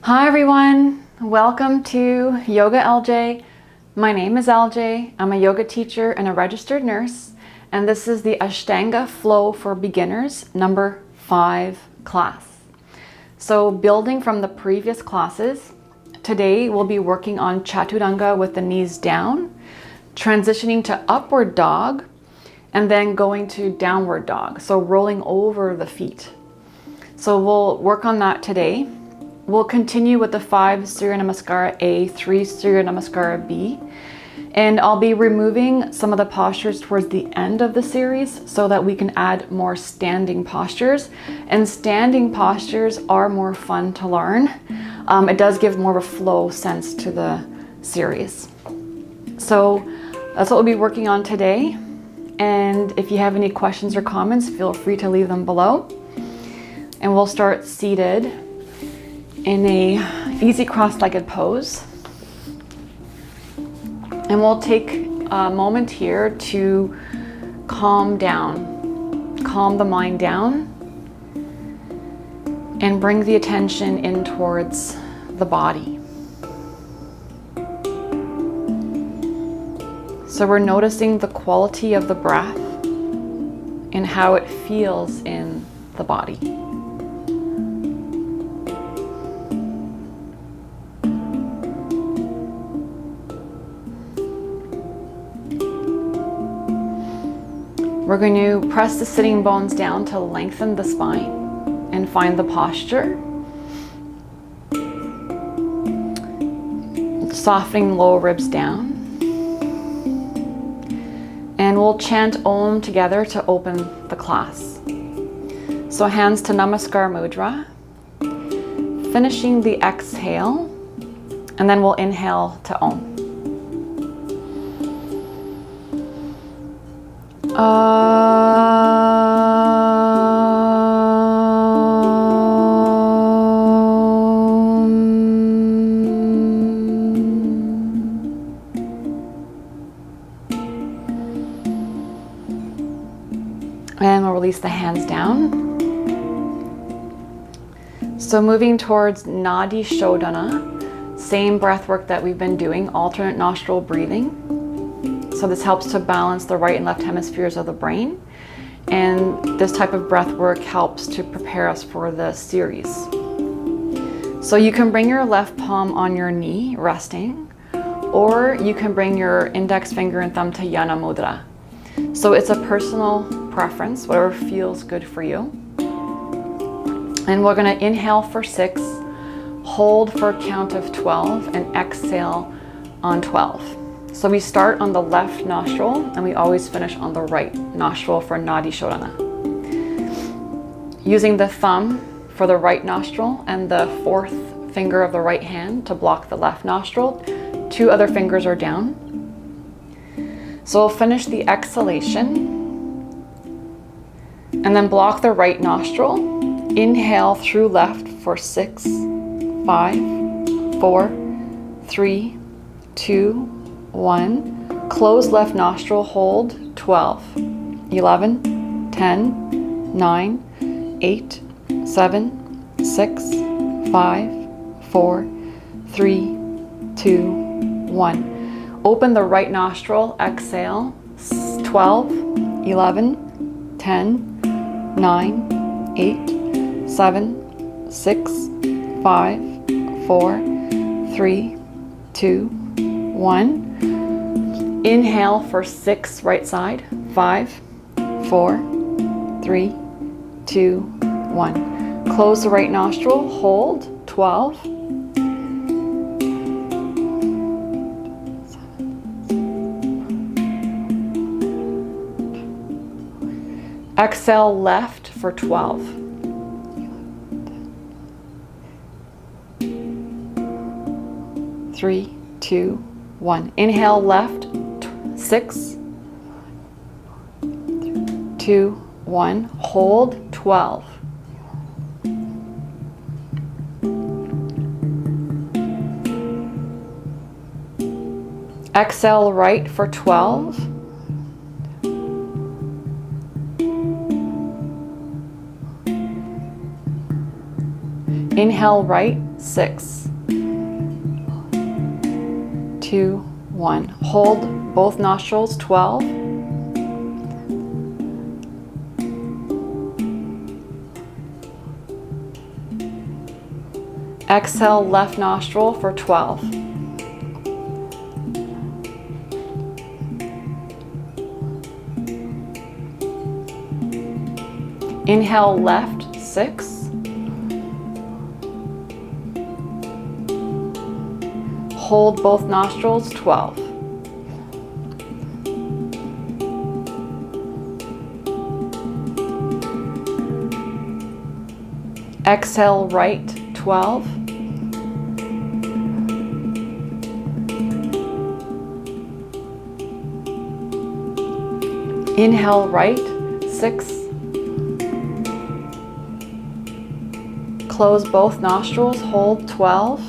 Hi everyone, welcome to Yoga LJ. My name is LJ. I'm a yoga teacher and a registered nurse, and this is the Ashtanga Flow for Beginners number 5 class. So building from the previous classes, today we'll be working on Chaturanga with the knees down, transitioning to upward dog, and then going to downward dog, so rolling over the feet. So we'll work on that today. We'll continue with the 5 Surya Namaskara A, 3 Surya Namaskara B, and I'll be removing some of the postures towards the end of the series so that we can add more standing postures. And standing postures are more fun to learn. It does give more of a flow sense to the series. So that's what we'll be working on today. And if you have any questions or comments, feel free to leave them below. And we'll start seated in a easy cross-legged pose. And we'll take a moment here to calm down, calm the mind down, and bring the attention in towards the body. So we're noticing the quality of the breath and how it feels in the body. We're going to press the sitting bones down to lengthen the spine and find the posture. Softening lower ribs down. And we'll chant Om together to open the class. So hands to Namaskar Mudra. Finishing the exhale. And then we'll inhale to Om. And we'll release the hands down. So moving towards Nadi Shodhana, same breath work that we've been doing, alternate nostril breathing. So this helps to balance the right and left hemispheres of the brain. And this type of breath work helps to prepare us for the series. So you can bring your left palm on your knee, resting, or you can bring your index finger and thumb to Yana Mudra. So it's a personal preference, whatever feels good for you. And we're going to inhale for 6, hold for a count of 12, and exhale on 12. So we start on the left nostril and we always finish on the right nostril for Nadi Shodhana. Using the thumb for the right nostril and the 4th finger of the right hand to block the left nostril. 2 other fingers are down. So we'll finish the exhalation and then block the right nostril. Inhale through left for 6, 5, 4, 3, 2, 1. Close left nostril, hold 12, 11, 10, 9, 8, 7, 6, 5, 4, 3, 2, 1. Open the right nostril, exhale 12, 11, 10, 9, 8, 7, 6, 5, 4, 3, 2, 1. Inhale for 6, right side. 5, 4, 3, 2, 1. Close the right nostril, hold 12. Exhale left for 12. 3, 2, 1. Inhale left, 6, 2, 1. Hold 12. Exhale right for 12. Inhale right 6, 2, 1. Hold both nostrils, 12. Exhale, left nostril for 12. Inhale, left, 6. Hold both nostrils, 12. Exhale, right, 12. Inhale, right, 6. Close both nostrils, hold 12.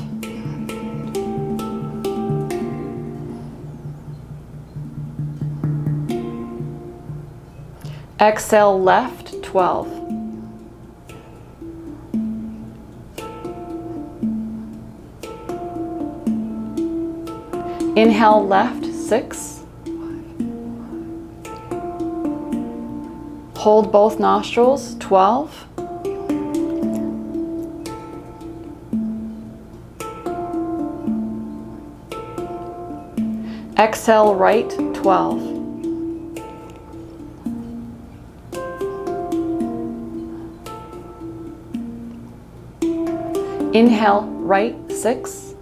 Exhale, left, 12. Inhale, left, 6. Hold both nostrils, 12. Exhale, right, 12. Inhale, right, 6.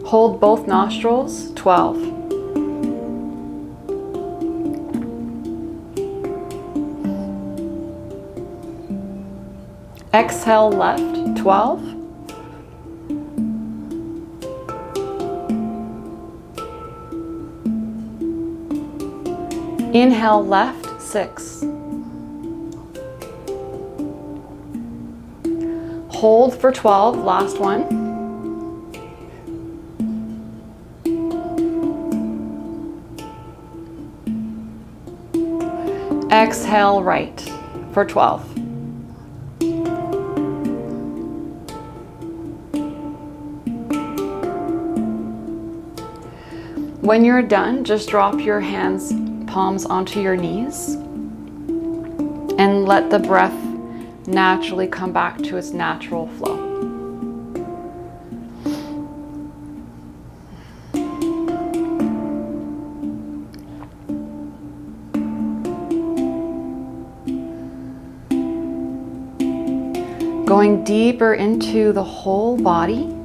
Hold both nostrils, 12. Exhale, left, 12. Inhale, left, 6. Hold for 12, last one. Exhale, right, for 12. When you're done, just drop your hands, palms onto your knees and let the breath naturally come back to its natural flow. Going deeper into the whole body.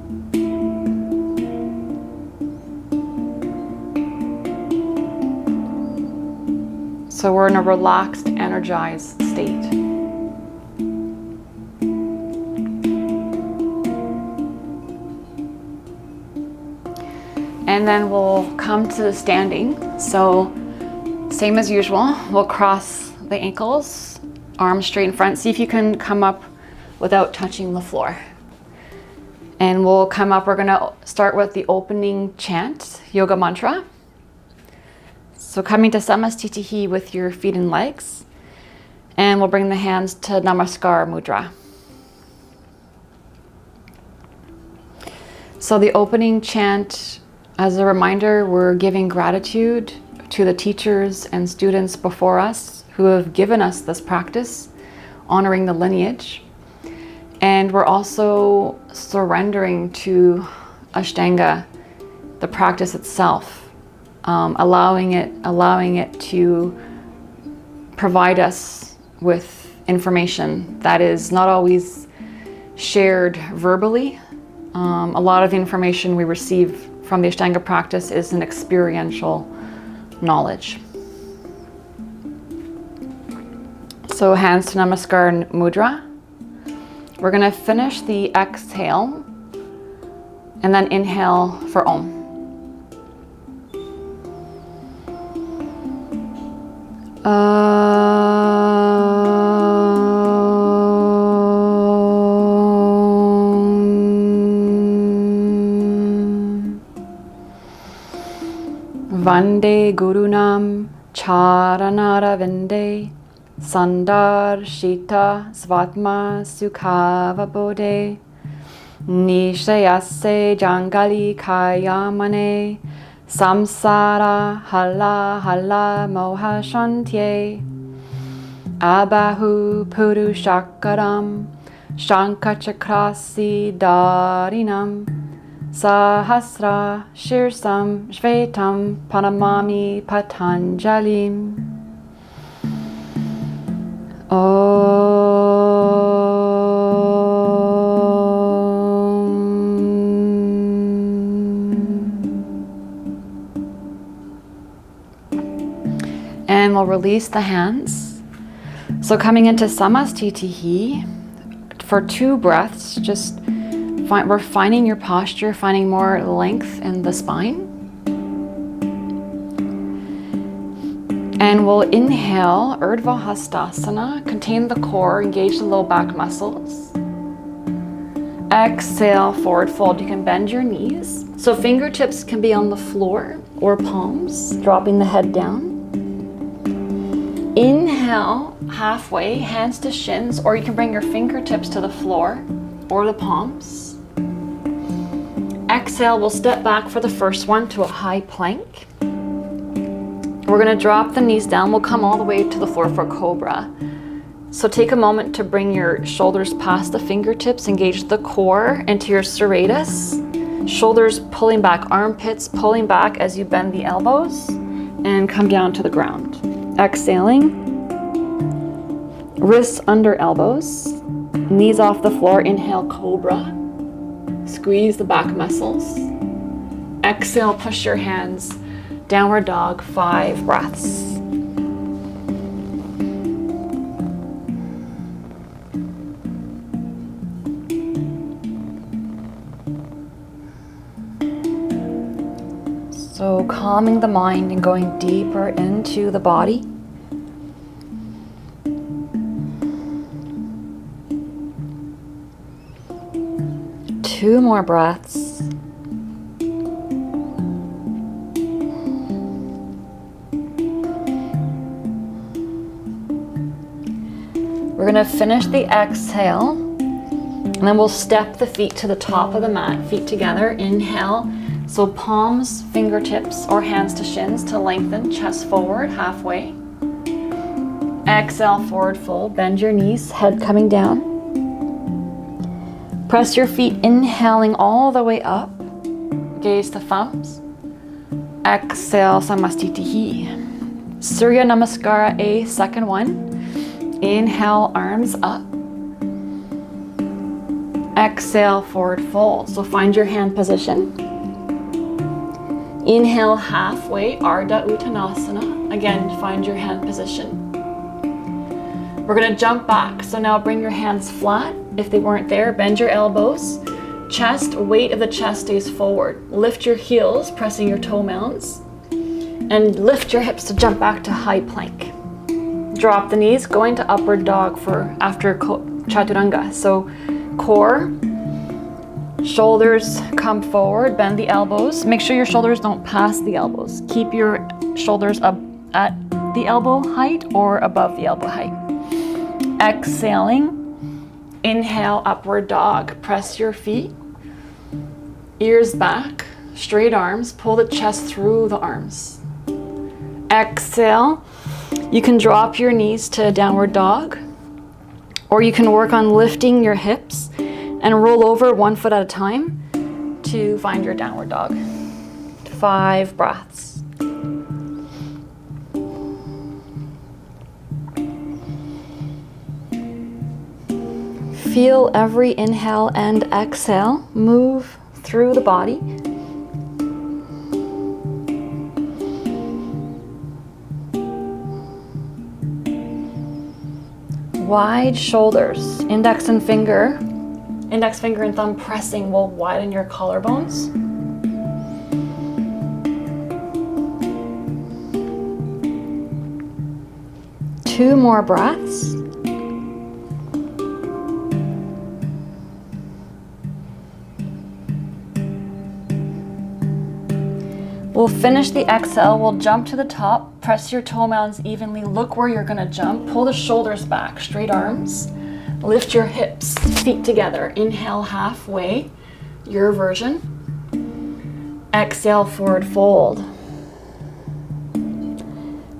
So we're in a relaxed, energized state. And then we'll come to the standing. So same as usual, we'll cross the ankles, arms straight in front. See if you can come up without touching the floor. And we'll come up, we're gonna start with the opening chant, yoga mantra. So coming to Samastitihi with your feet and legs. And we'll bring the hands to Namaskar Mudra. So the opening chant, as a reminder, we're giving gratitude to the teachers and students before us who have given us this practice, honoring the lineage. And we're also surrendering to Ashtanga, the practice itself. Allowing it to provide us with information that is not always shared verbally. A lot of the information we receive from the Ashtanga practice is an experiential knowledge. So hands to Namaskar Mudra. We're going to finish the exhale and then inhale for Om. Vande Gurunam Charanara Vande Sandar Shita Svatma Sukhava Bodhe Nishayase Jangali Kayamane Samsara Hala Hala Moha Shantye Abahu Purushakaram Shankachakrasi Darinam Sahasra Shirsam Shvetam Panamami Patanjalim. And we'll release the hands. So coming into Samastitihi for 2 breaths, just refining your posture, finding more length in the spine. And we'll inhale, Urdhva Hastasana, contain the core, engage the low back muscles. Exhale, forward fold. You can bend your knees. So fingertips can be on the floor or palms, dropping the head down. Inhale, halfway, hands to shins, or you can bring your fingertips to the floor or the palms. Exhale, we'll step back for the first one to a high plank. We're going to drop the knees down. We'll come all the way to the floor for Cobra. So take a moment to bring your shoulders past the fingertips, engage the core into your serratus. Shoulders pulling back, armpits pulling back as you bend the elbows and come down to the ground. Exhaling, wrists under elbows, knees off the floor. Inhale, Cobra. Squeeze the back muscles. Exhale, push your hands. Downward dog, 5 breaths. So calming the mind and going deeper into the body. Two more breaths. We're going to finish the exhale, and then we'll step the feet to the top of the mat, feet together. Inhale, so palms, fingertips, or hands to shins to lengthen, chest forward, halfway. Exhale, forward fold, bend your knees, head coming down. Press your feet, inhaling all the way up, gaze the thumbs. Exhale, Samastitihi. Surya Namaskara A, second one. Inhale, arms up. Exhale, forward fold. So find your hand position. Inhale, halfway, Ardha Uttanasana. Again, find your hand position. We're going to jump back. So now bring your hands flat. If they weren't there, bend your elbows. Chest, weight of the chest stays forward. Lift your heels, pressing your toe mounds. And lift your hips to jump back to high plank. Drop the knees, go into upward dog for after chaturanga. So core, shoulders come forward, bend the elbows. Make sure your shoulders don't pass the elbows. Keep your shoulders up at the elbow height or above the elbow height. Exhaling, inhale, upward dog. Press your feet, ears back, straight arms, pull the chest through the arms. Exhale. You can drop your knees to downward dog, or you can work on lifting your hips and roll over 1 foot at a time to find your downward dog. 5 breaths. Feel every inhale and exhale move through the body. Wide shoulders, index finger and thumb pressing will widen your collarbones. Two more breaths. We'll finish the exhale. We'll jump to the top. Press your toe mounds evenly. Look where you're going to jump. Pull the shoulders back. Straight arms. Lift your hips. Feet together. Inhale halfway. Your version. Exhale, forward fold.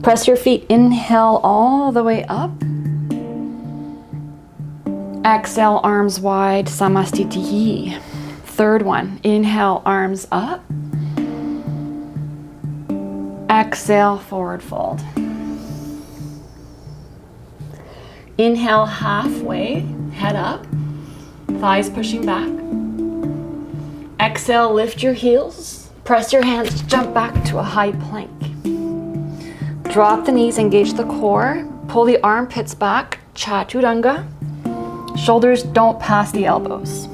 Press your feet. Inhale all the way up. Exhale, arms wide. Samastitihi. Third one. Inhale, arms up. Exhale, forward fold. Inhale halfway, head up, thighs pushing back. Exhale, lift your heels, press your hands, jump back to a high plank. Drop the knees, engage the core, pull the armpits back, chaturanga. Shoulders don't pass the elbows.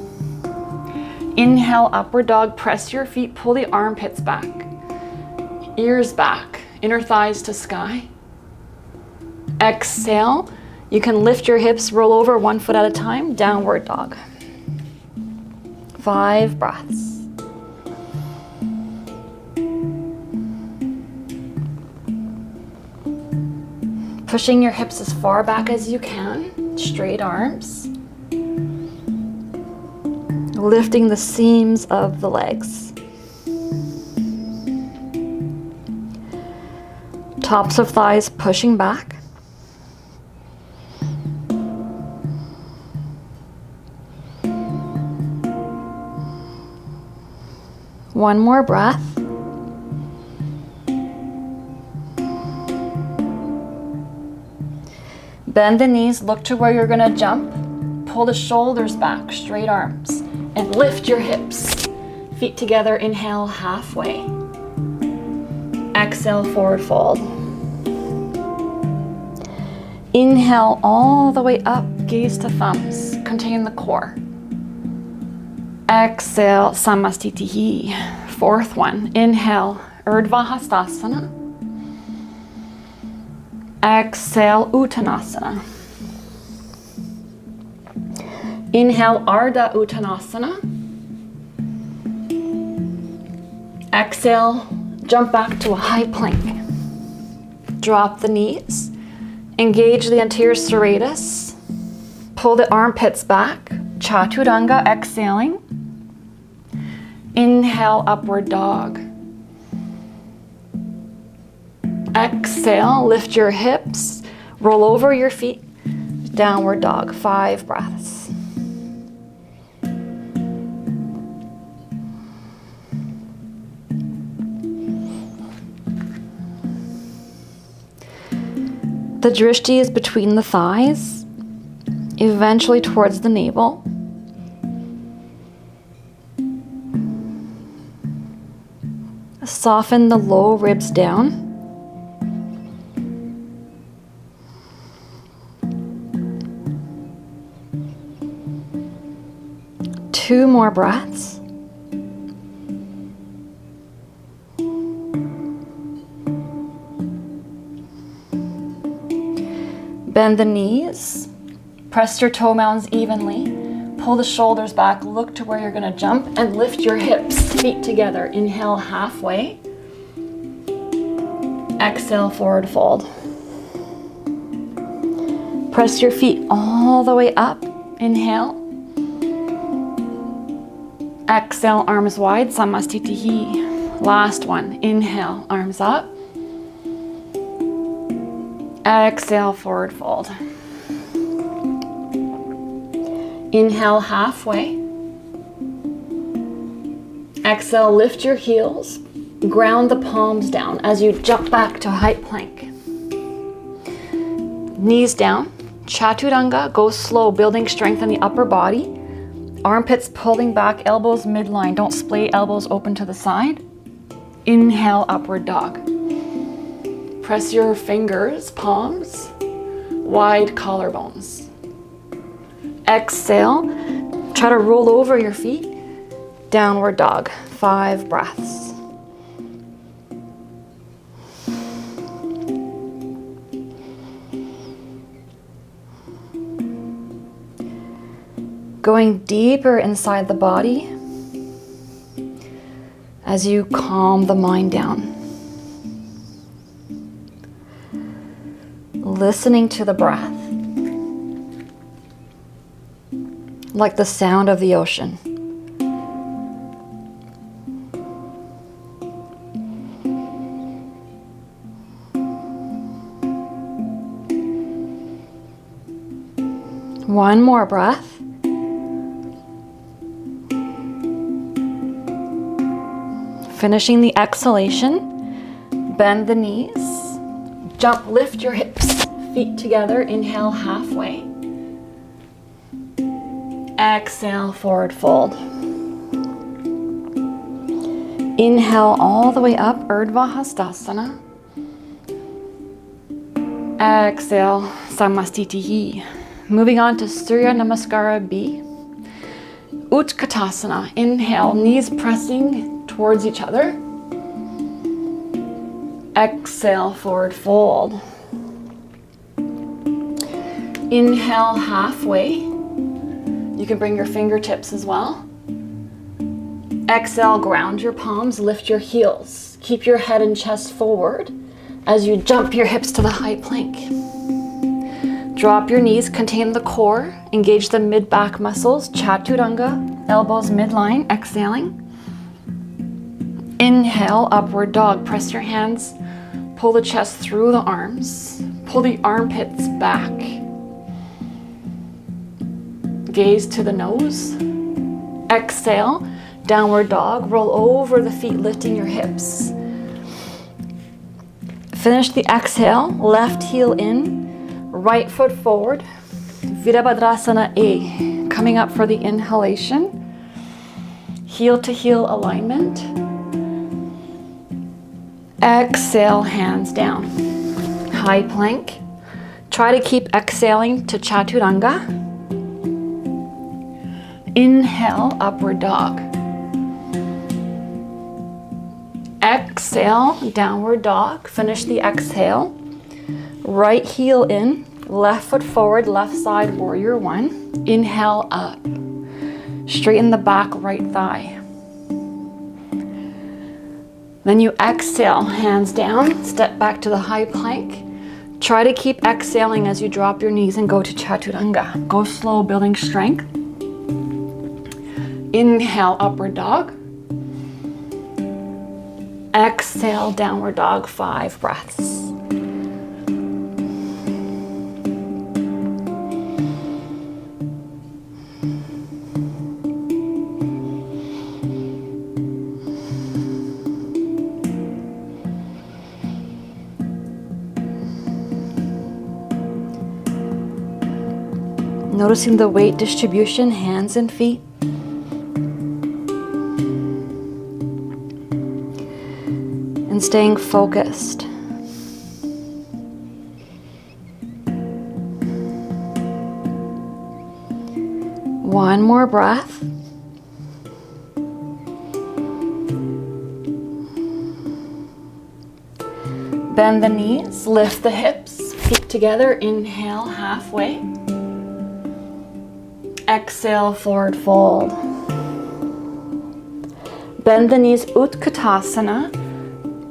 Inhale, upward dog, press your feet, pull the armpits back. Ears back, inner thighs to sky. Exhale, you can lift your hips, roll over 1 foot at a time, downward dog. 5 breaths. Pushing your hips as far back as you can, straight arms. Lifting the seams of the legs. Tops of thighs pushing back. One more breath. Bend the knees, look to where you're going to jump. Pull the shoulders back, straight arms, and lift your hips. Feet together, inhale halfway. Exhale, forward fold. Inhale all the way up, gaze to thumbs, contain the core. Exhale, Samastitihi. Fourth one, inhale, Urdhva Hastasana. Exhale, Uttanasana. Inhale, Ardha Uttanasana. Exhale, jump back to a high plank. Drop the knees. Engage the anterior serratus. Pull the armpits back. Chaturanga, exhaling. Inhale, upward dog. Exhale, lift your hips. Roll over your feet. Downward dog, 5 breaths. The drishti is between the thighs, eventually towards the navel. Soften the low ribs down. Two more breaths. Bend the knees, press your toe mounds evenly, pull the shoulders back, look to where you're going to jump, and lift your hips, feet together. Inhale halfway, exhale, forward fold. Press your feet all the way up, inhale. Exhale, arms wide, Samastitihi. Last one, inhale, arms up. Exhale, forward fold. Inhale halfway. Exhale, lift your heels. Ground the palms down as you jump back to high plank. Knees down. Chaturanga, go slow, building strength in the upper body. Armpits pulling back, elbows midline. Don't splay elbows open to the side. Inhale, upward dog. Press your fingers, palms, wide collarbones. Exhale, try to roll over your feet. Downward dog, 5 breaths. Going deeper inside the body as you calm the mind down. Listening to the breath, like the sound of the ocean. One more breath. Finishing the exhalation, bend the knees, jump, lift your hips, feet together, inhale halfway. Exhale, forward fold. Inhale all the way up, Urdhva Hastasana. Exhale, Samastitihi. Moving on to Surya Namaskara B. Utkatasana. Inhale, knees pressing towards each other. Exhale, forward fold. Inhale halfway. You can bring your fingertips as well. Exhale, ground your palms, lift your heels. Keep your head and chest forward as you jump your hips to the high plank. Drop your knees, contain the core, engage the mid-back muscles, Chaturanga, elbows midline, exhaling. Inhale, upward dog. Press your hands, pull the chest through the arms, pull the armpits back. Gaze to the nose. Exhale, downward dog. Roll over the feet, lifting your hips. Finish the exhale, left heel in, right foot forward, Virabhadrasana A. Coming up for the inhalation, heel to heel alignment. Exhale, hands down. High plank. Try to keep exhaling to Chaturanga. Inhale, upward dog. Exhale, downward dog. Finish the exhale. Right heel in, left foot forward, left side, warrior one. Inhale up. Straighten the back right thigh. Then you exhale, hands down, step back to the high plank. Try to keep exhaling as you drop your knees and go to Chaturanga. Go slow, building strength. Inhale, upward dog. Exhale, downward dog, 5 breaths. Noticing the weight distribution, hands and feet. And staying focused. One more breath. Bend the knees, lift the hips, feet together, inhale halfway. Exhale, forward fold. Bend the knees, Utkatasana.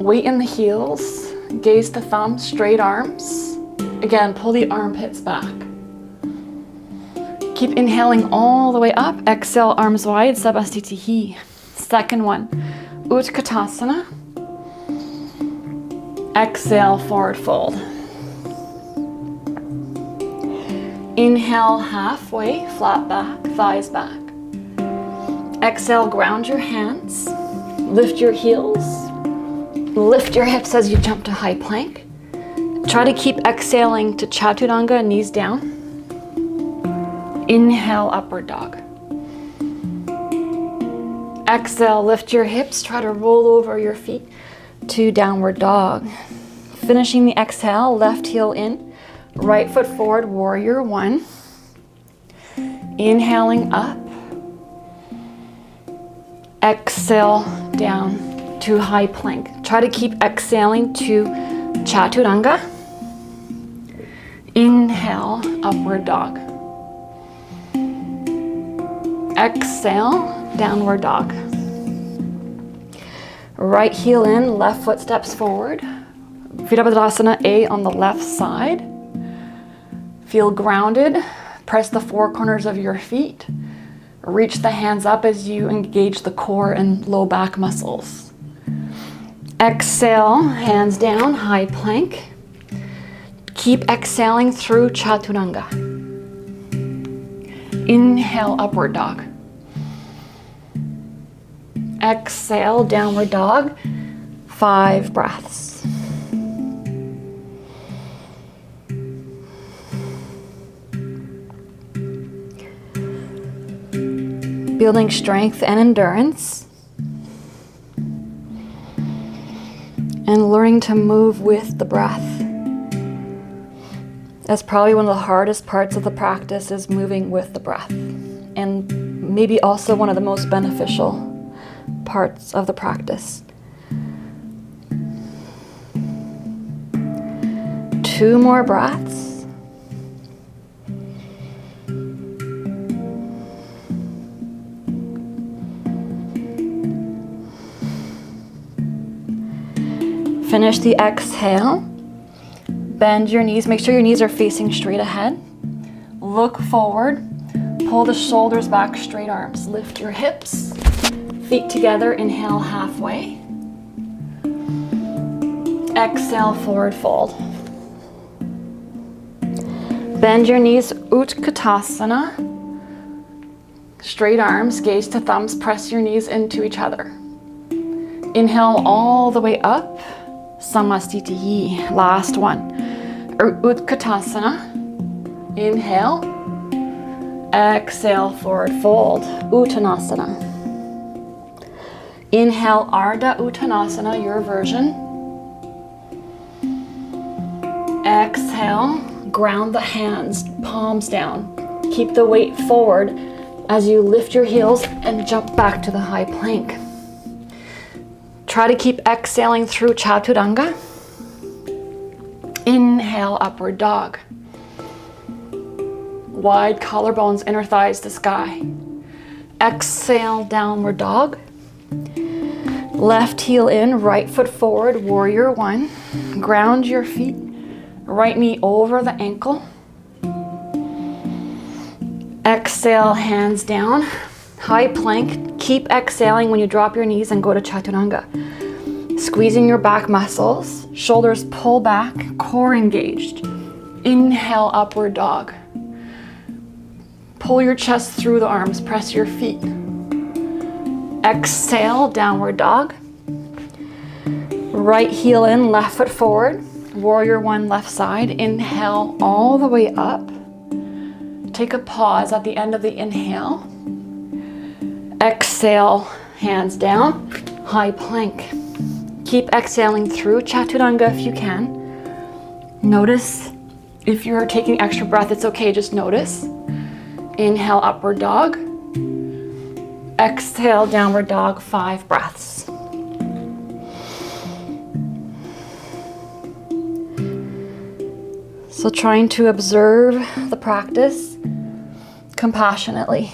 Weight in the heels. Gaze to thumbs, straight arms. Again, pull the armpits back. Keep inhaling all the way up. Exhale, arms wide, Sabastitihi. Second one, Utkatasana. Exhale, forward fold. Inhale, halfway, flat back, thighs back. Exhale, ground your hands, lift your heels, lift your hips as you jump to high plank. Try to keep exhaling to Chaturanga, knees down. Inhale, upward dog. Exhale, lift your hips, try to roll over your feet to downward dog. Finishing the exhale, left heel in. Right foot forward, warrior one. Inhaling up. Exhale down to high plank. Try to keep exhaling to Chaturanga. Inhale, upward dog. Exhale, downward dog. Right heel in, left foot steps forward. Prasarita Padottanasana A on the left side. Feel grounded. Press the four corners of your feet. Reach the hands up as you engage the core and low back muscles. Exhale, hands down, high plank. Keep exhaling through Chaturanga. Inhale, upward dog. Exhale, downward dog. 5 breaths. Building strength and endurance. And learning to move with the breath. That's probably one of the hardest parts of the practice, is moving with the breath. And maybe also one of the most beneficial parts of the practice. 2 more breaths. Finish the exhale. Bend your knees. Make sure your knees are facing straight ahead. Look forward. Pull the shoulders back, straight arms. Lift your hips. Feet together. Inhale, halfway. Exhale, forward fold. Bend your knees, Utkatasana. Straight arms, gaze to thumbs. Press your knees into each other. Inhale all the way up. Samastitihi. Last one. Utkatasana. Inhale. Exhale, forward fold. Uttanasana. Inhale, Ardha Uttanasana, your version. Exhale, ground the hands, palms down. Keep the weight forward as you lift your heels and jump back to the high plank. Try to keep exhaling through Chaturanga. Inhale, upward dog. Wide collarbones, inner thighs to sky. Exhale, downward dog. Left heel in, right foot forward, warrior one. Ground your feet, right knee over the ankle. Exhale, hands down, high plank. Keep exhaling when you drop your knees and go to Chaturanga. Squeezing your back muscles, shoulders pull back, core engaged. Inhale, upward dog. Pull your chest through the arms, press your feet. Exhale, downward dog. Right heel in, left foot forward. Warrior one, left side. Inhale all the way up. Take a pause at the end of the inhale. Exhale, hands down, high plank. Keep exhaling through Chaturanga if you can. Notice if you're taking extra breath, it's okay, just notice. Inhale, upward dog. Exhale, downward dog, 5 breaths. So trying to observe the practice compassionately.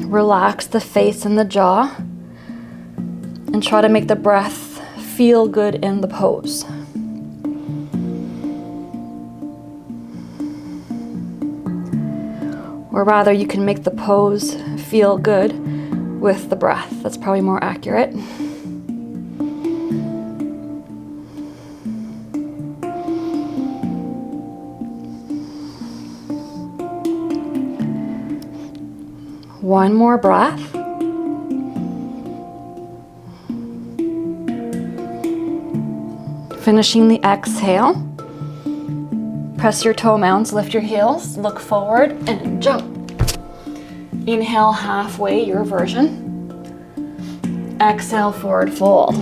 Relax the face and the jaw and try to make the breath feel good in the pose. Or rather, you can make the pose feel good with the breath. That's probably more accurate. One more breath. Finishing the exhale. Press your toe mounds, lift your heels, look forward and jump. Inhale halfway, your version. Exhale, forward fold.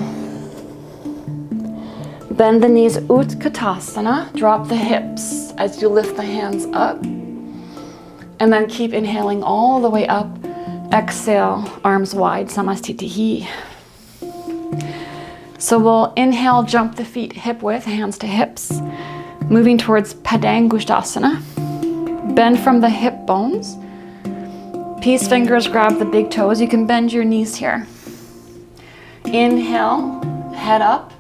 Bend the knees, Utkatasana. Drop the hips as you lift the hands up. And then keep inhaling all the way up. Exhale, arms wide, Samastitihi. So we'll inhale, jump the feet hip width, hands to hips. Moving towards Padottanasana. Bend from the hip bones. Peace fingers grab the big toes. You can bend your knees here. Inhale, head up,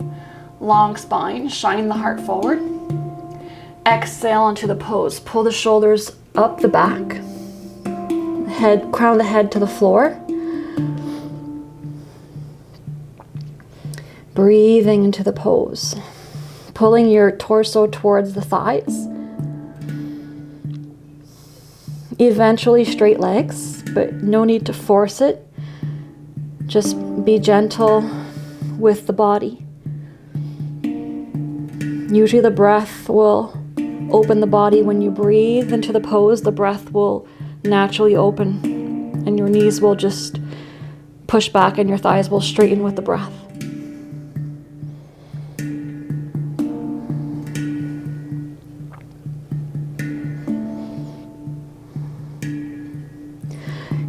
long spine, shining the heart forward. Exhale into the pose. Pull the shoulders up the back. Head, crown the head to the floor. Breathing into the pose. Pulling your torso towards the thighs. Eventually straight legs, but no need to force it. Just be gentle with the body. Usually the breath will open the body. When you breathe into the pose, the breath will naturally open and your knees will just push back and your thighs will straighten with the breath.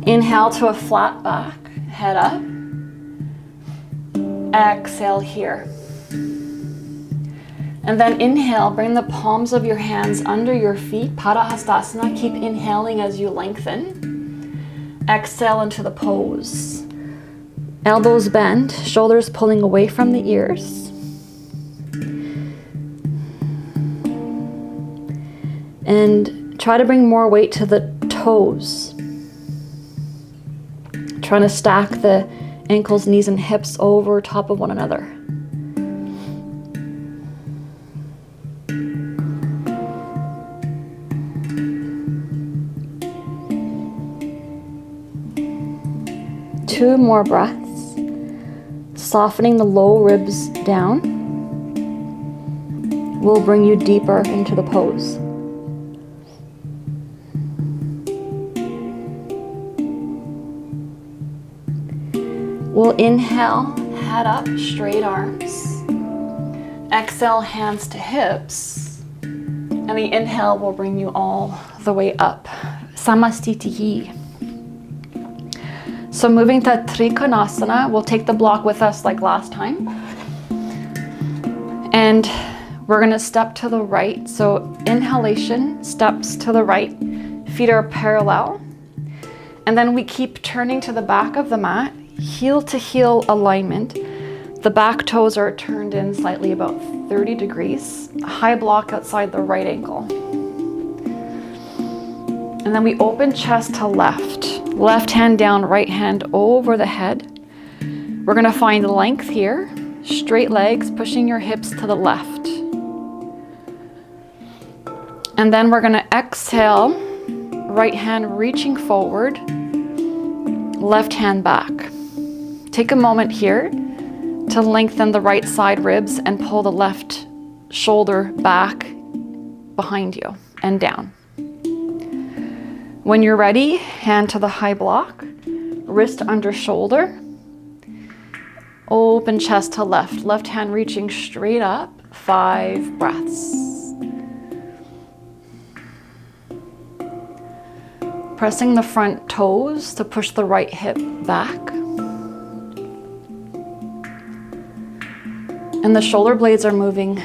Inhale to a flat back, head up. Exhale here. And then inhale, bring the palms of your hands under your feet, Padahastasana. Keep inhaling as you lengthen. Exhale into the pose. Elbows bend, shoulders pulling away from the ears. And try to bring more weight to the toes. Trying to stack the ankles, knees, and hips over top of one another. Two more breaths. Softening the low ribs down will bring you deeper into the pose. We'll inhale, head up, straight arms. Exhale, hands to hips. And the inhale will bring you all the way up. Samastitihi. So moving to Trikonasana, we'll take the block with us like last time. And we're gonna step to the right. So inhalation, steps to the right, feet are parallel. And then we keep turning to the back of the mat. Heel to heel alignment. The back toes are turned in slightly about 30 degrees. A high block outside the right ankle. And then we open chest to left. Left hand down, right hand over the head. We're gonna find length here. Straight legs, pushing your hips to the left. And then we're gonna exhale. Right hand reaching forward. Left hand back. Take a moment here to lengthen the right side ribs and pull the left shoulder back behind you and down. When you're ready, hand to the high block, wrist under shoulder, open chest to left, left hand reaching straight up, 5 breaths. Pressing the front toes to push the right hip back. And the shoulder blades are moving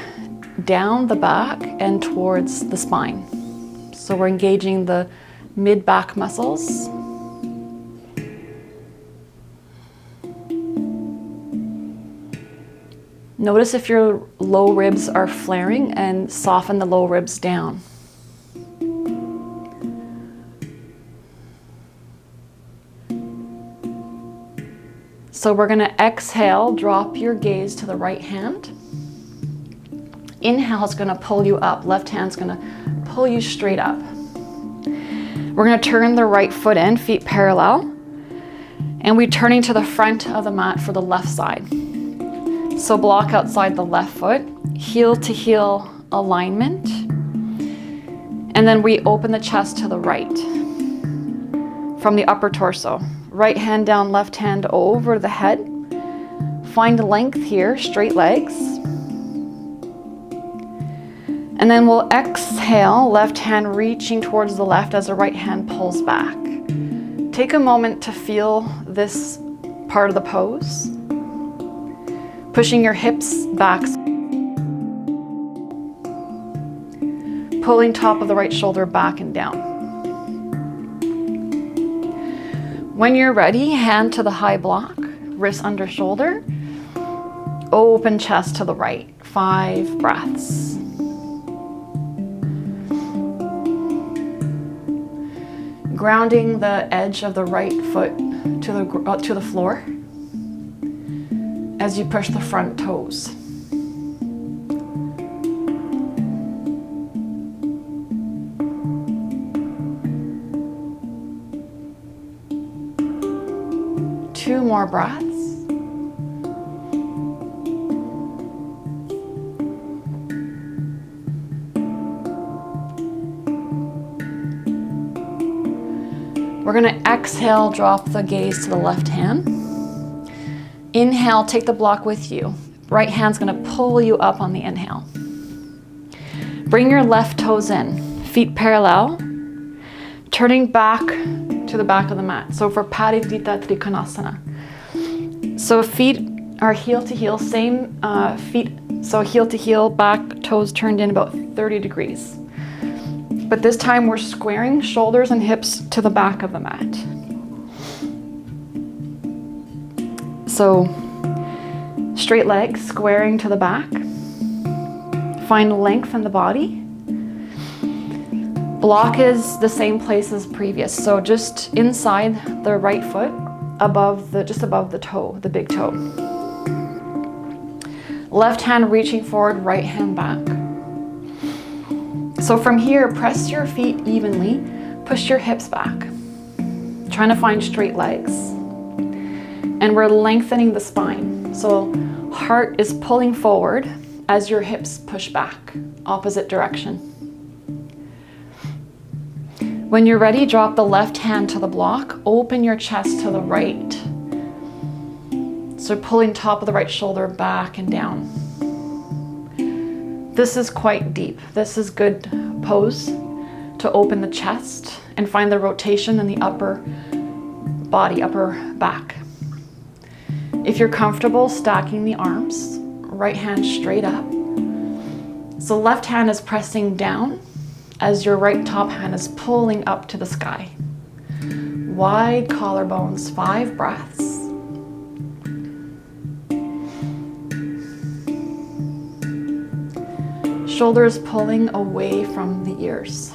down the back and towards the spine. So we're engaging the mid-back muscles. Notice if your low ribs are flaring and soften the low ribs down. So we're gonna exhale, drop your gaze to the right hand. Inhale is gonna pull you up, left hand's gonna pull you straight up. We're gonna turn the right foot in, feet parallel, and we're turning to the front of the mat for the left side. So block outside the left foot, heel to heel alignment, and then we open the chest to the right from the upper torso. Right hand down, left hand over the head. Find length here, straight legs. And then we'll exhale, left hand reaching towards the left as the right hand pulls back. Take a moment to feel this part of the pose. Pushing your hips back. Pulling top of the right shoulder back and down. When you're ready, hand to the high block, wrist under shoulder, open chest to the right. 5 breaths. Grounding the edge of the right foot to the floor as you push the front toes. Two more breaths. We're going to exhale, drop the gaze to the left hand. Inhale, take the block with you. Right hand's going to pull you up on the inhale. Bring your left toes in, feet parallel, turning back to the back of the mat. So for Parsva Konasana. So feet are heel to heel, same feet, so heel to heel, back toes turned in about 30 degrees. But this time we're squaring shoulders and hips to the back of the mat. So straight legs, squaring to the back. Find length in the body. Block is the same place as previous. So just inside the right foot, just above the toe, the big toe. Left hand reaching forward, right hand back. So from here, press your feet evenly, push your hips back. Trying to find straight legs. And we're lengthening the spine. So heart is pulling forward as your hips push back, opposite direction. When you're ready, drop the left hand to the block, open your chest to the right. So pulling top of the right shoulder back and down. This is quite deep. This is good pose to open the chest and find the rotation in the upper body, upper back. If you're comfortable, stacking the arms, right hand straight up. So left hand is pressing down as your right top hand is pulling up to the sky. Wide collarbones, 5 breaths. Shoulders pulling away from the ears.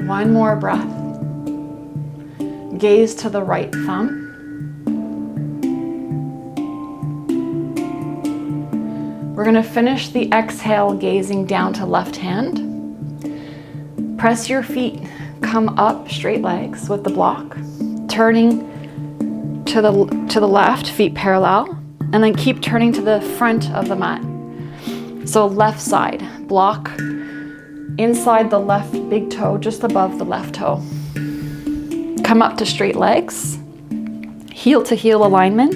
One more breath. Gaze to the right thumb. We're going to finish the exhale gazing down to left hand. Press your feet, come up, straight legs with the block, turning to the left, feet parallel, and then keep turning to the front of the mat. So left side, block inside the left big toe, just above the left toe. Come up to straight legs, heel to heel alignment.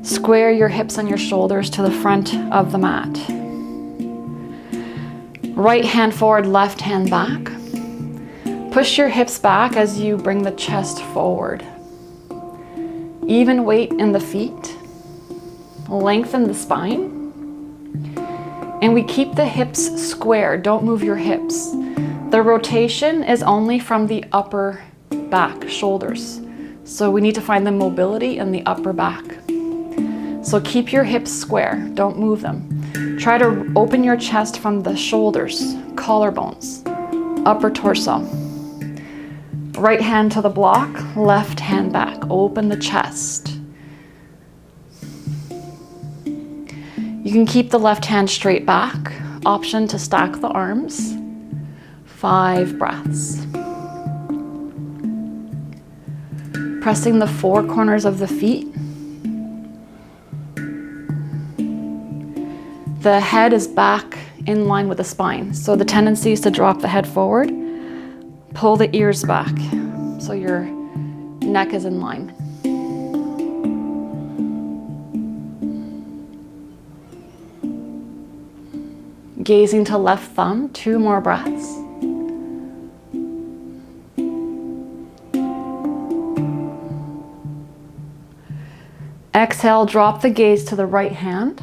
Square your hips and your shoulders to the front of the mat. Right hand forward, left hand back. Push your hips back as you bring the chest forward. Even weight in the feet. Lengthen the spine. And we keep the hips square. Don't move your hips. The rotation is only from the upper back, shoulders. So we need to find the mobility in the upper back. So keep your hips square. Don't move them. Try to open your chest from the shoulders, collarbones, upper torso. Right hand to the block, left hand back. Open the chest. You can keep the left hand straight back. Option to stack the arms. 5 breaths. Pressing the 4 corners of the feet. The head is back in line with the spine. So the tendency is to drop the head forward, pull the ears back, so your neck is in line. Gazing to left thumb, 2 more breaths. Exhale, drop the gaze to the right hand.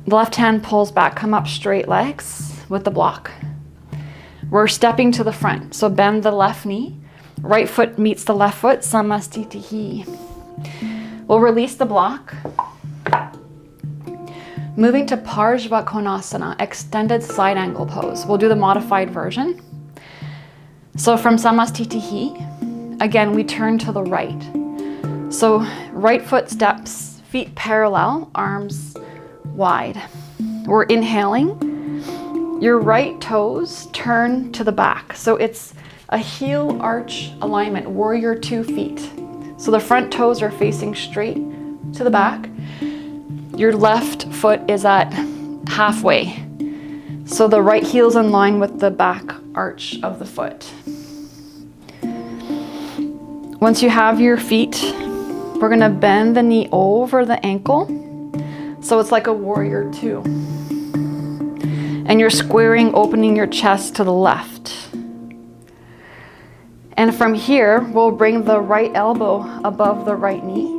The left hand pulls back, come up straight legs with the block. We're stepping to the front, so bend the left knee. Right foot meets the left foot, samastitihi. We'll release the block. Moving to Parsva Konasana, extended side angle pose. We'll do the modified version. So from samastitihi, again, we turn to the right. So right foot steps, feet parallel, arms wide. We're inhaling. Your right toes turn to the back. So it's a heel arch alignment, warrior 2 feet. So the front toes are facing straight to the back. Your left foot is at halfway. So the right heel's in line with the back arch of the foot. Once you have your feet, we're gonna bend the knee over the ankle. So it's like a warrior 2. And you're squaring, opening your chest to the left. And from here, we'll bring the right elbow above the right knee.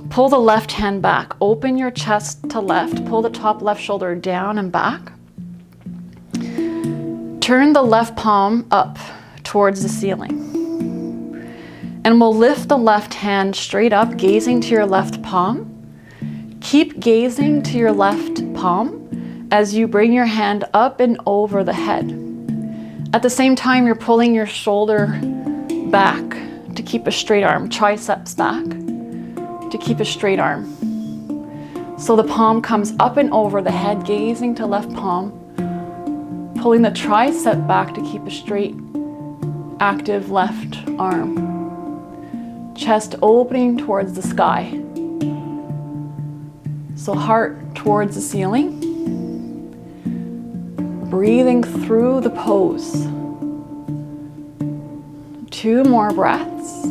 Pull the left hand back, open your chest to left, pull the top left shoulder down and back. Turn the left palm up towards the ceiling. And we'll lift the left hand straight up, gazing to your left palm. Keep gazing to your left palm as you bring your hand up and over the head. At the same time, you're pulling your shoulder back to keep a straight arm, triceps back to keep a straight arm. So the palm comes up and over the head, gazing to left palm, pulling the tricep back to keep a straight, active left arm. Chest opening towards the sky. So heart towards the ceiling. Breathing through the pose. 2 more breaths.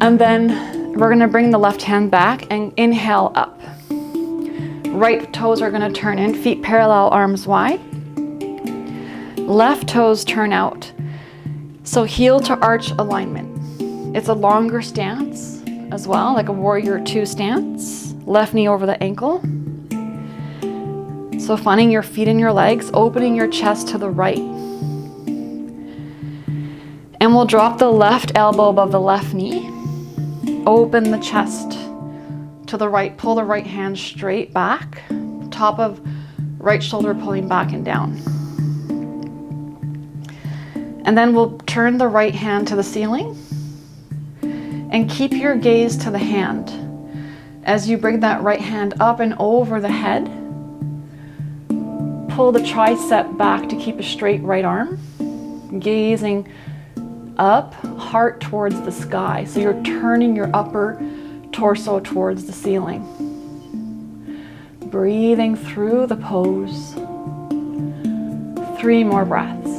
And then we're gonna bring the left hand back and inhale up. Right toes are gonna turn in, feet parallel, arms wide. Left toes turn out. So heel to arch alignment. It's a longer stance as well, like a warrior 2 stance. Left knee over the ankle. So finding your feet in your legs, opening your chest to the right. And we'll drop the left elbow above the left knee. Open the chest to the right. Pull the right hand straight back. Top of right shoulder pulling back and down. And then we'll turn the right hand to the ceiling and keep your gaze to the hand. As you bring that right hand up and over the head, pull the tricep back to keep a straight right arm, gazing up, heart towards the sky. So you're turning your upper torso towards the ceiling. Breathing through the pose. 3 more breaths.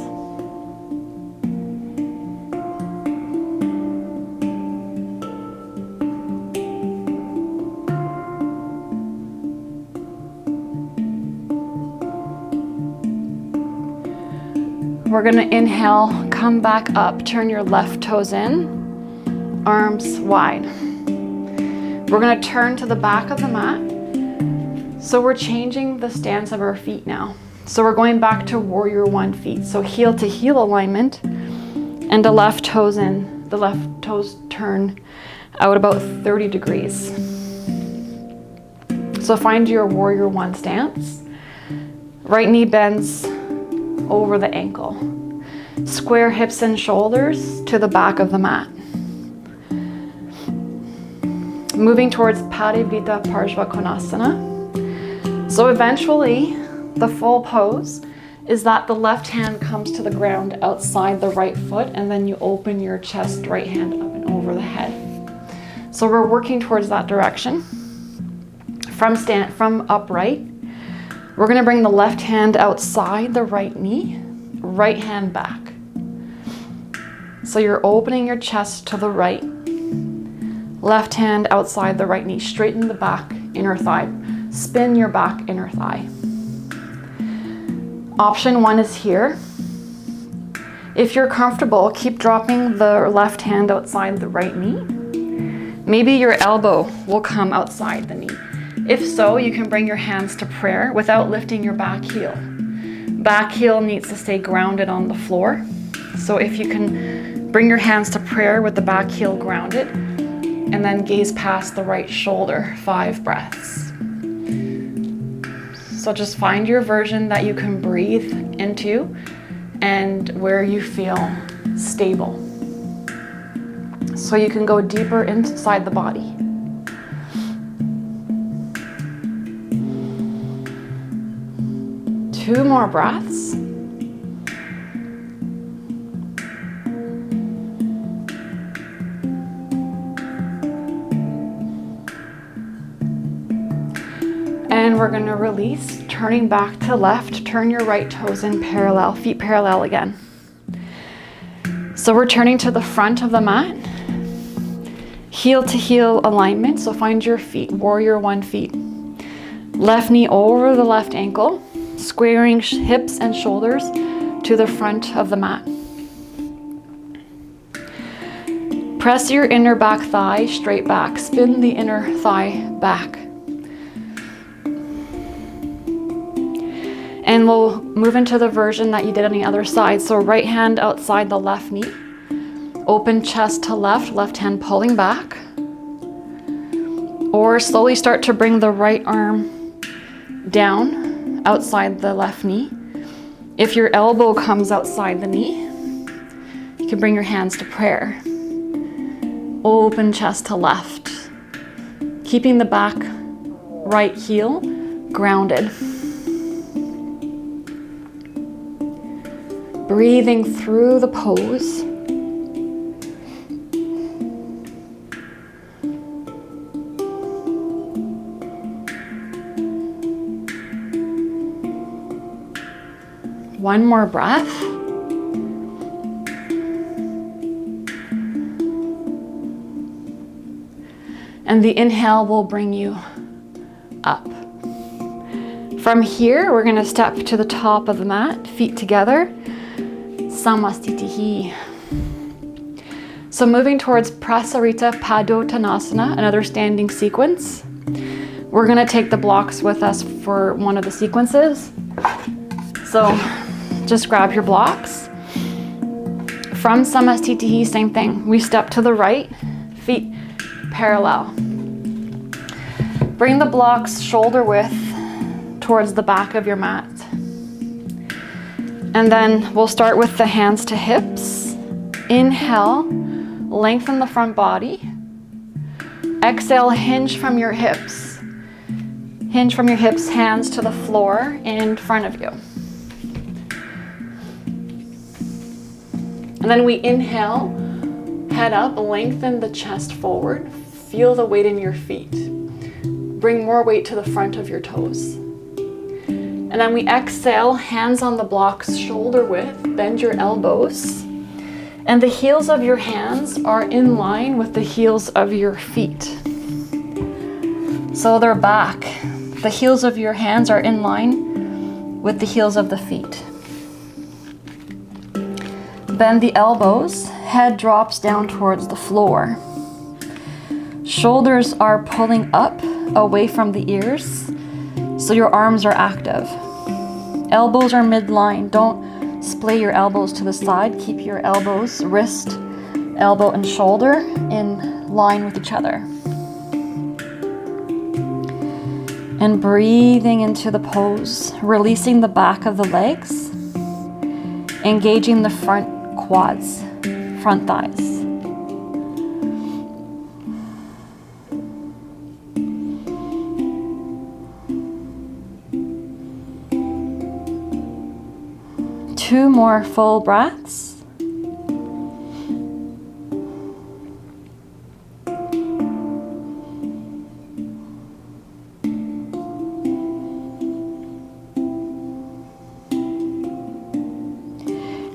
We're gonna inhale, come back up, turn your left toes in, arms wide. We're gonna turn to the back of the mat. So we're changing the stance of our feet now. So we're going back to warrior 1 feet. So heel to heel alignment and the left toes in. The left toes turn out about 30 degrees. So find your warrior 1 stance. Right knee bends over the ankle. Square hips and shoulders to the back of the mat. Moving towards Parivrtta Parsva Konasana. So eventually, the full pose is that the left hand comes to the ground outside the right foot, and then you open your chest, right hand up and over the head. So we're working towards that direction. From upright, we're gonna bring the left hand outside the right knee, right hand back. So you're opening your chest to the right, left hand outside the right knee, straighten the back inner thigh, spin your back inner thigh. Option 1 is here. If you're comfortable, keep dropping the left hand outside the right knee. Maybe your elbow will come outside the knee. If so, you can bring your hands to prayer without lifting your back heel. Back heel needs to stay grounded on the floor. So if you can bring your hands to prayer with the back heel grounded, and then gaze past the right shoulder, 5 breaths. So just find your version that you can breathe into and where you feel stable. So you can go deeper inside the body. Two more breaths. And we're going to release, turning back to left. Turn your right toes in parallel, feet parallel again. So we're turning to the front of the mat. Heel to heel alignment, so find your feet, warrior 1 feet. Left knee over the left ankle, squaring hips and shoulders to the front of the mat. Press your inner back thigh straight back. Spin the inner thigh back. And we'll move into the version that you did on the other side. So right hand outside the left knee. Open chest to left, left hand pulling back. Or slowly start to bring the right arm down outside the left knee. If your elbow comes outside the knee, you can bring your hands to prayer. Open chest to left. Keeping the back right heel grounded. Breathing through the pose. One more breath. And the inhale will bring you up. From here, we're going to step to the top of the mat, feet together. Samastitihi. So moving towards Prasarita Padottanasana, another standing sequence. We're going to take the blocks with us for one of the sequences. So just grab your blocks. From Samastitihi, same thing. We step to the right, feet parallel. Bring the blocks shoulder width towards the back of your mat. And then we'll start with the hands to hips. Inhale, lengthen the front body. Exhale, hinge from your hips. Hinge from your hips, hands to the floor in front of you. And then we inhale, head up, lengthen the chest forward. Feel the weight in your feet. Bring more weight to the front of your toes. And then we exhale, hands on the blocks, shoulder width, bend your elbows. And the heels of your hands are in line with the heels of your feet. So they're back. The heels of your hands are in line with the heels of the feet. Bend the elbows, head drops down towards the floor. Shoulders are pulling up away from the ears, so your arms are active. Elbows are midline. Don't splay your elbows to the side. Keep your elbows, wrist, elbow, and shoulder in line with each other. And breathing into the pose, releasing the back of the legs, engaging the front quads, front thighs. Two more full breaths.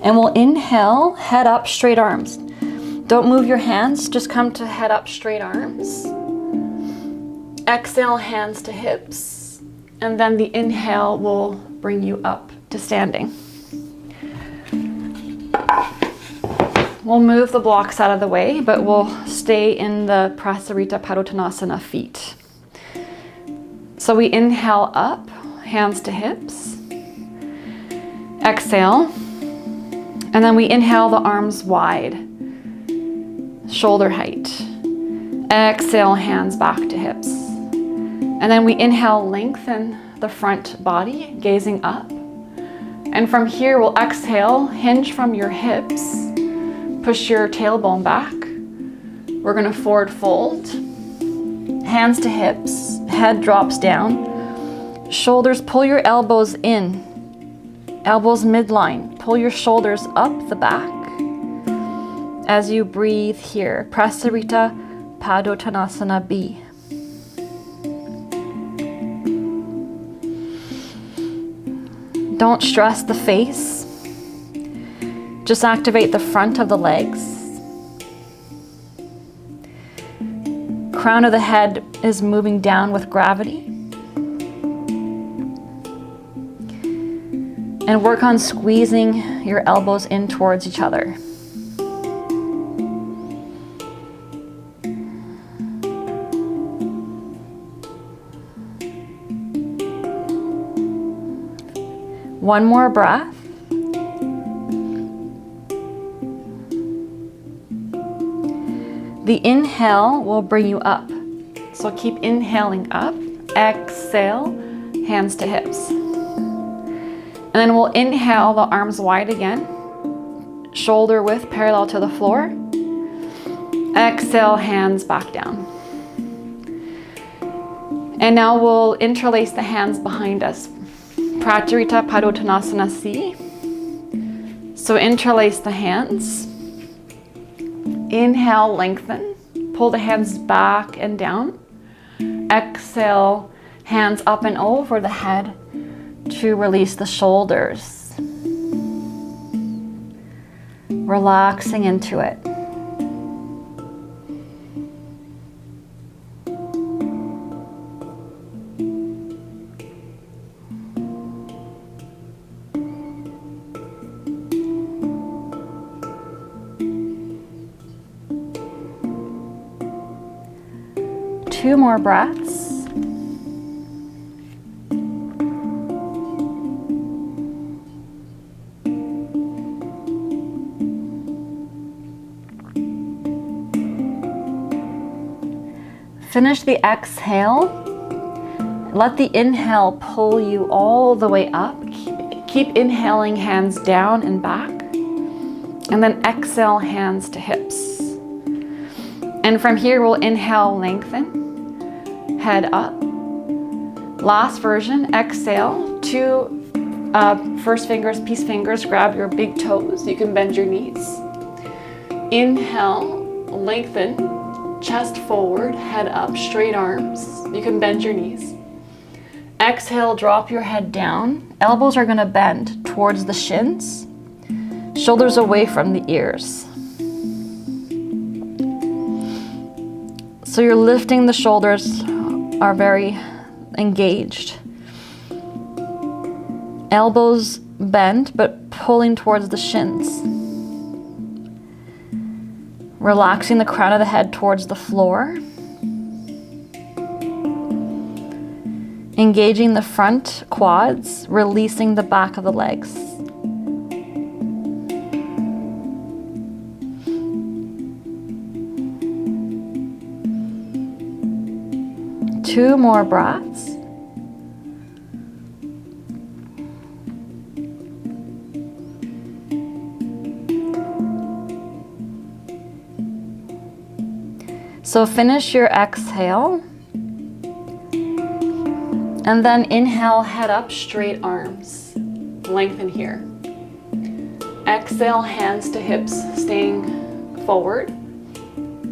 And we'll inhale, head up, straight arms. Don't move your hands, just come to head up, straight arms. Exhale, hands to hips. And then the inhale will bring you up to standing. we'll move the blocks out of the way, but we'll stay in the Prasarita Padottanasana feet. So we inhale up, hands to hips. Exhale. And then we inhale the arms wide, shoulder height. Exhale, hands back to hips. And then we inhale, lengthen the front body, gazing up. And from here, we'll exhale, hinge from your hips, push your tailbone back. We're gonna forward fold, hands to hips, head drops down, shoulders, pull your elbows in, elbows midline, pull your shoulders up the back as you breathe here. Prasarita Padottanasana B. Don't stress the face. Just activate the front of the legs. Crown of the head is moving down with gravity. And work on squeezing your elbows in towards each other. One more breath. The inhale will bring you up. So keep inhaling up. Exhale, hands to hips. And then we'll inhale the arms wide again. Shoulder width parallel to the floor. Exhale, hands back down. And now we'll interlace the hands behind us. Prasarita Padottanasana C. So interlace the hands. Inhale, lengthen. Pull the hands back and down. Exhale, hands up and over the head to release the shoulders. Relaxing into it. Two more breaths. Finish the exhale. Let the inhale pull you all the way up. Keep inhaling, hands down and back. And then exhale, hands to hips. And from here, we'll inhale, lengthen. Head up. Last version, exhale. Two first fingers, peace fingers, grab your big toes. You can bend your knees. Inhale, lengthen, chest forward, head up, straight arms. You can bend your knees. Exhale, drop your head down. Elbows are gonna bend towards the shins. Shoulders away from the ears. So you're lifting the shoulders, are very engaged. Elbows bend, but pulling towards the shins. Relaxing the crown of the head towards the floor. Engaging the front quads, releasing the back of the legs. Two more breaths. So finish your exhale. And then inhale, head up, straight arms. Lengthen here. Exhale, hands to hips, staying forward.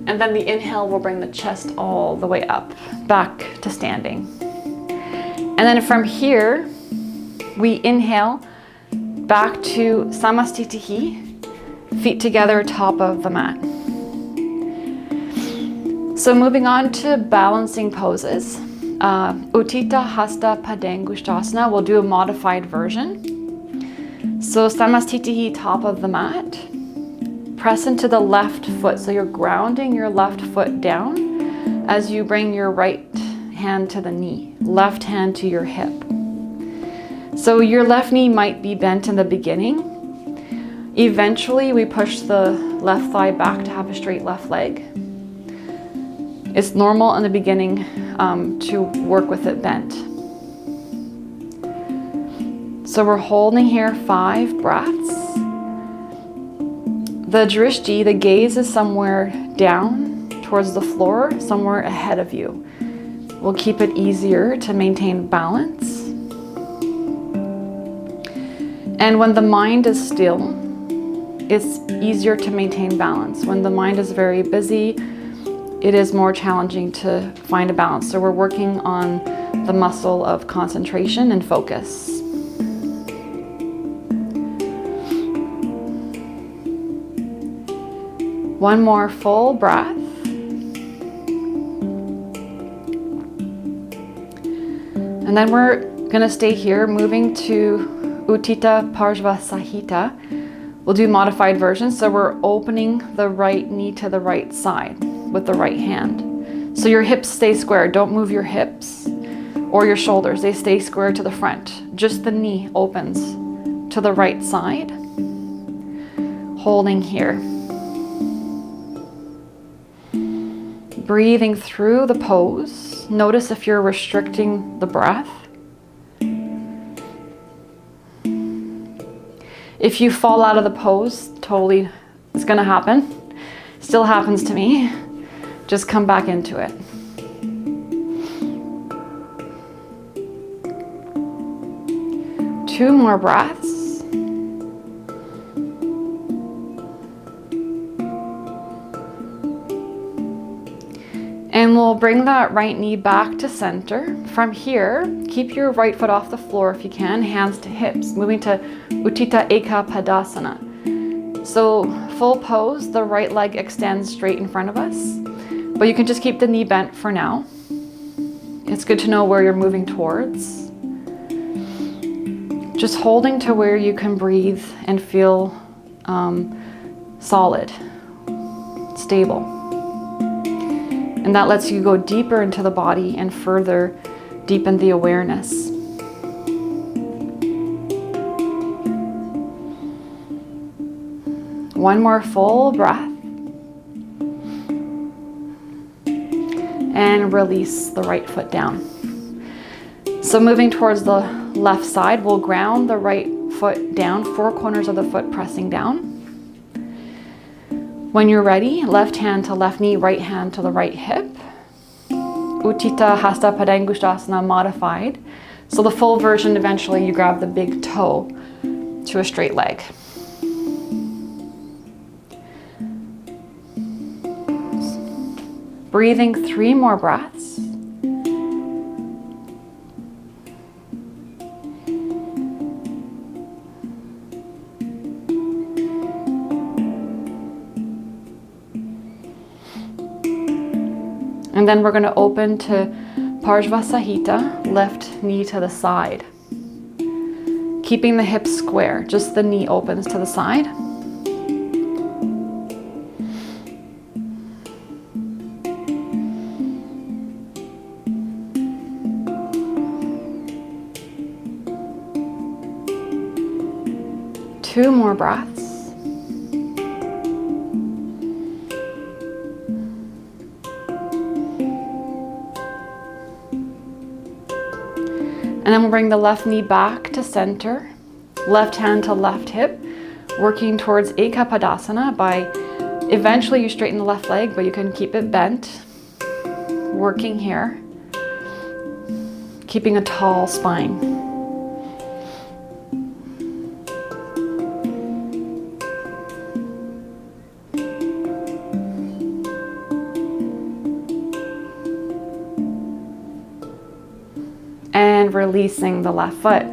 And then the inhale will bring the chest all the way up, back to standing. And then from here, we inhale back to Samastitihi, feet together, top of the mat. So moving on to balancing poses. Uttita Hasta Padangushtasana, we'll do a modified version. So Samastitihi, top of the mat. press into the left foot. So you're grounding your left foot down as you bring your right hand to the knee, left hand to your hip. So your left knee might be bent in the beginning. Eventually, we push the left thigh back to have a straight left leg. It's normal in the beginning to work with it bent. So we're holding here 5 breaths. The drishti, the gaze, is somewhere down towards the floor, somewhere ahead of you. We'll keep it easier to maintain balance. And when the mind is still, it's easier to maintain balance. When the mind is very busy, it is more challenging to find a balance. So we're working on the muscle of concentration and focus. One more full breath. And then we're gonna stay here, moving to Utthita Parsva Sahita. We'll do modified versions. So we're opening the right knee to the right side with the right hand. So your hips stay square. Don't move your hips or your shoulders. They stay square to the front. Just the knee opens to the right side. Holding here. Breathing through the pose. Notice if you're restricting the breath. If you fall out of the pose, totally, it's gonna happen. Still happens to me. Just come back into it. Two more breaths. And we'll bring that right knee back to center. From here, keep your right foot off the floor if you can, hands to hips, moving to Utthita Padottanasana. So full pose, the right leg extends straight in front of us, but you can just keep the knee bent for now. It's good to know where you're moving towards. Just holding to where you can breathe and feel solid, stable. And that lets you go deeper into the body and further deepen the awareness. One more full breath. And release the right foot down. So moving towards the left side, we'll ground the right foot down, 4 corners of the foot pressing down. When you're ready, left hand to left knee, right hand to the right hip. Utthita Hasta Padangusthasana modified. So the full version, eventually you grab the big toe to a straight leg. Breathing 3 more breaths. And then we're going to open to Parsva Sahita, left knee to the side. Keeping the hips square, just the knee opens to the side. Two more breaths. And then we'll bring the left knee back to center, left hand to left hip, working towards Ekapadasana by eventually you straighten the left leg, but you can keep it bent, working here, keeping a tall spine. And releasing the left foot.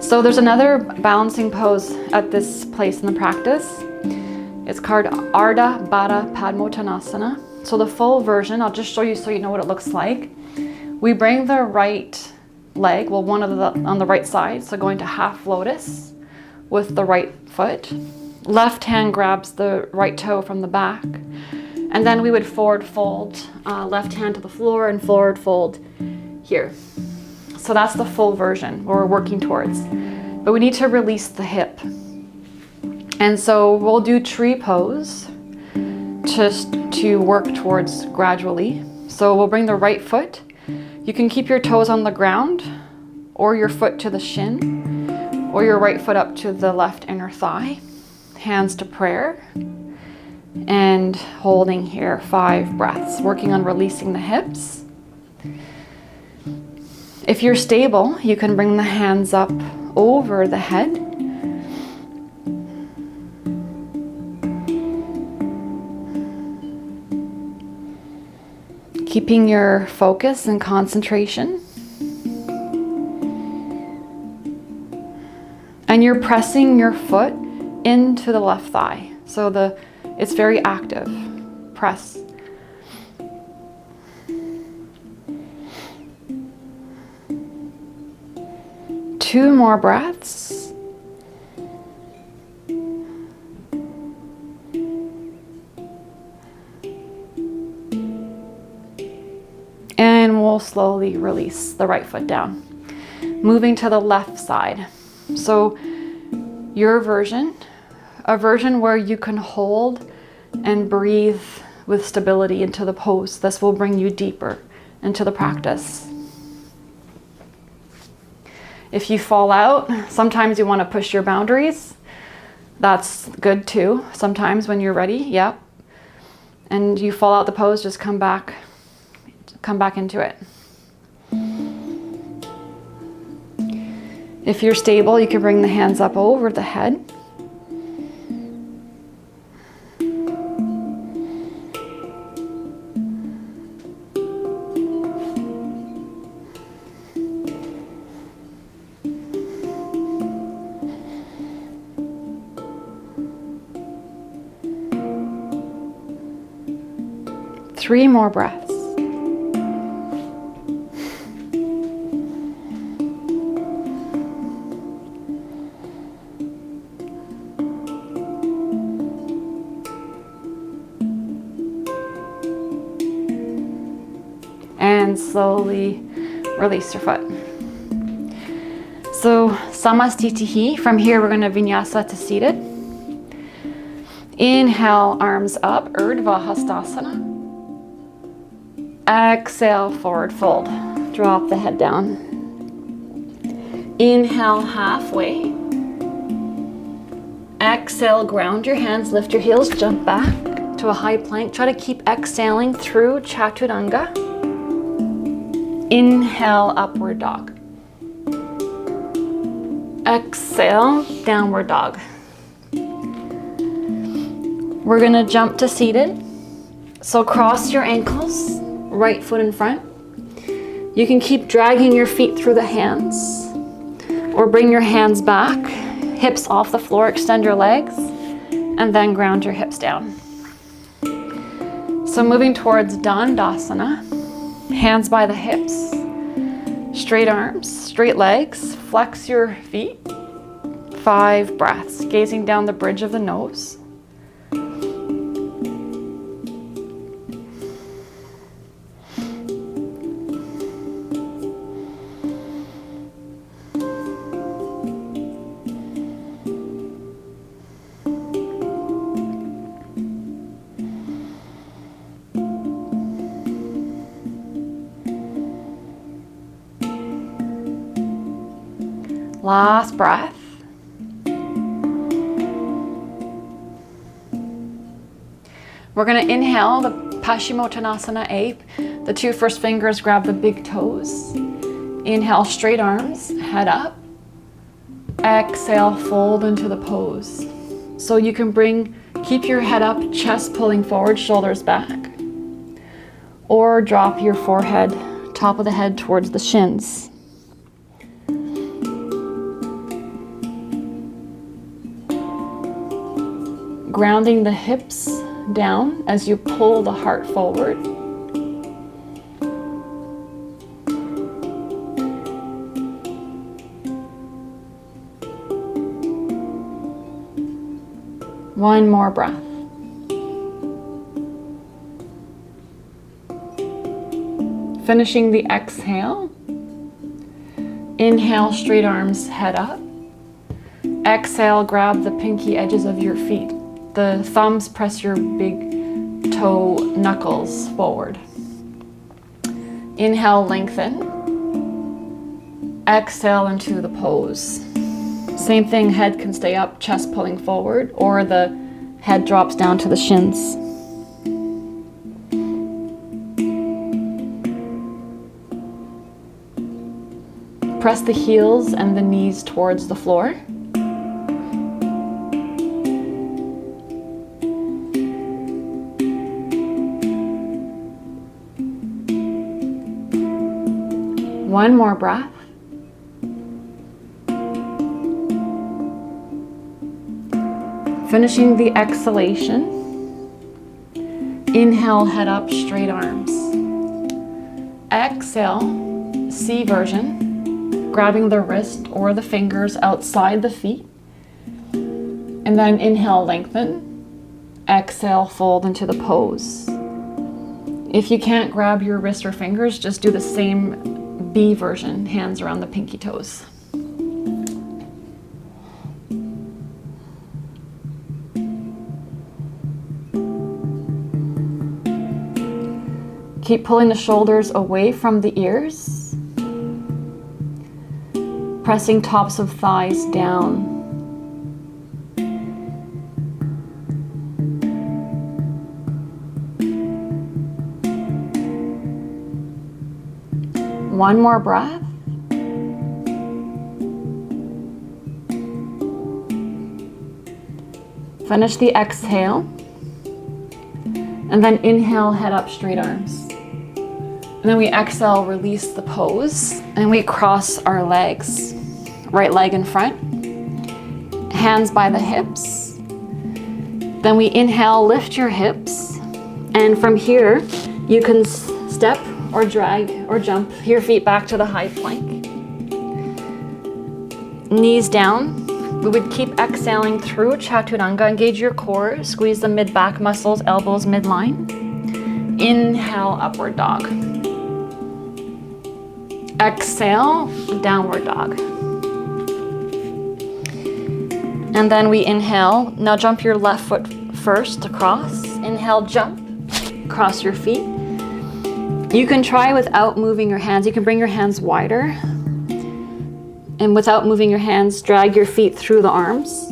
So there's another balancing pose at this place in the practice. It's called Ardha Baddha Padottanasana. So the full version, I'll just show you so you know what it looks like. We bring the right leg, well, one of the on the right side, so going to half lotus with the right foot. Left hand grabs the right toe from the back. And then we would forward fold, left hand to the floor and forward fold here. So that's the full version we're working towards. But we need to release the hip. And so we'll do tree pose just to work towards gradually. So we'll bring the right foot. You can keep your toes on the ground or your foot to the shin or your right foot up to the left inner thigh. Hands to prayer and holding here 5 breaths, working on releasing the hips. If you're stable, you can bring the hands up over the head. Keeping your focus and concentration. And you're pressing your foot into the left thigh. So it's very active. Press. Two more breaths. And we'll slowly release the right foot down. Moving to the left side. So your version, a version where you can hold and breathe with stability into the pose. This will bring you deeper into the practice. If you fall out, sometimes you want to push your boundaries. That's good too. Sometimes when you're ready, yep. And you fall out the pose, just come back into it. If you're stable, you can bring the hands up over the head. Three more breaths. And slowly release your foot. So Samastitihi, from here we're going to vinyasa to seated. Inhale, arms up, Urdhva Hastasana. Exhale, forward fold. Drop the head down. Inhale, halfway. Exhale, ground your hands, lift your heels, jump back to a high plank. Try to keep exhaling through Chaturanga. Inhale, upward dog. Exhale, downward dog. We're gonna jump to seated. So cross your ankles, right foot in front. You can keep dragging your feet through the hands or bring your hands back, hips off the floor, extend your legs, and then ground your hips down. So moving towards Dandasana. Hands by the hips, straight arms, straight legs, flex your feet. 5 breaths, gazing down the bridge of the nose. Last breath. We're going to inhale the Paschimottanasana A. The 2 first fingers grab the big toes. Inhale, straight arms, head up. Exhale, fold into the pose. So you can keep your head up, chest pulling forward, shoulders back. Or drop your forehead, top of the head towards the shins. Grounding the hips down as you pull the heart forward. One more breath. Finishing the exhale. Inhale, straight arms, head up. Exhale, grab the pinky edges of your feet. The thumbs press your big toe knuckles forward. Inhale, lengthen. Exhale into the pose. Same thing, head can stay up, chest pulling forward, or the head drops down to the shins. Press the heels and the knees towards the floor. One more breath. Finishing the exhalation. Inhale, head up, straight arms. Exhale, C version, grabbing the wrist or the fingers outside the feet. And then inhale, lengthen. Exhale, fold into the pose. If you can't grab your wrist or fingers, just do the same B version, hands around the pinky toes. Keep pulling the shoulders away from the ears. Pressing tops of thighs down. One more breath. Finish the exhale. And then inhale, head up, straight arms. And then we exhale, release the pose, and we cross our legs. Right leg in front, hands by the hips. Then we inhale, lift your hips. And from here, you can step or drag or jump your feet back to the high plank. Knees down. We would keep exhaling through Chaturanga. Engage your core, squeeze the mid-back muscles, elbows midline. Inhale, upward dog. Exhale, downward dog. And then we inhale. Now jump your left foot first across. Inhale, jump, cross your feet. You can try without moving your hands. You can bring your hands wider. And without moving your hands, drag your feet through the arms.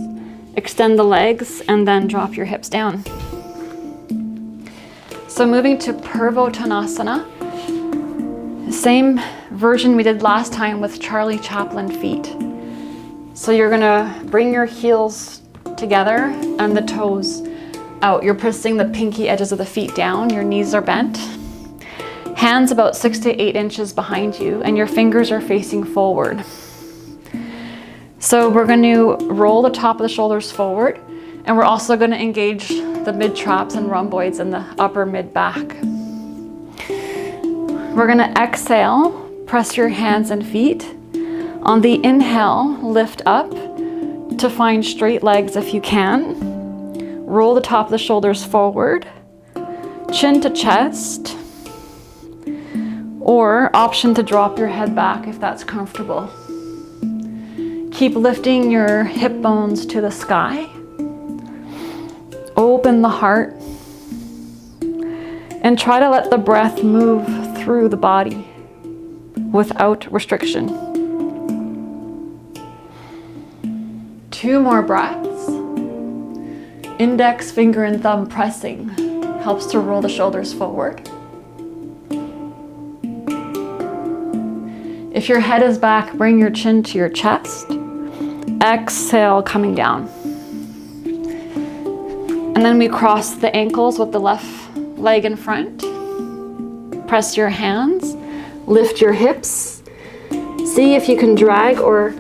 Extend the legs and then drop your hips down. So moving to Parsva Konasana. Same version we did last time with Charlie Chaplin feet. So you're gonna bring your heels together and the toes out. You're pressing the pinky edges of the feet down. Your knees are bent. Hands about 6 to 8 inches behind you, and your fingers are facing forward. So we're going to roll the top of the shoulders forward, and we're also going to engage the mid-traps and rhomboids and the upper mid-back. We're going to exhale, press your hands and feet. On the inhale, lift up to find straight legs if you can. Roll the top of the shoulders forward, chin to chest, or option to drop your head back if that's comfortable. Keep lifting your hip bones to the sky. Open the heart. And try to let the breath move through the body without restriction. 2 more breaths. Index finger and thumb pressing helps to roll the shoulders forward. If your head is back, bring your chin to your chest. Exhale, coming down. And then we cross the ankles with the left leg in front. Press your hands, lift your hips. See if you can drag or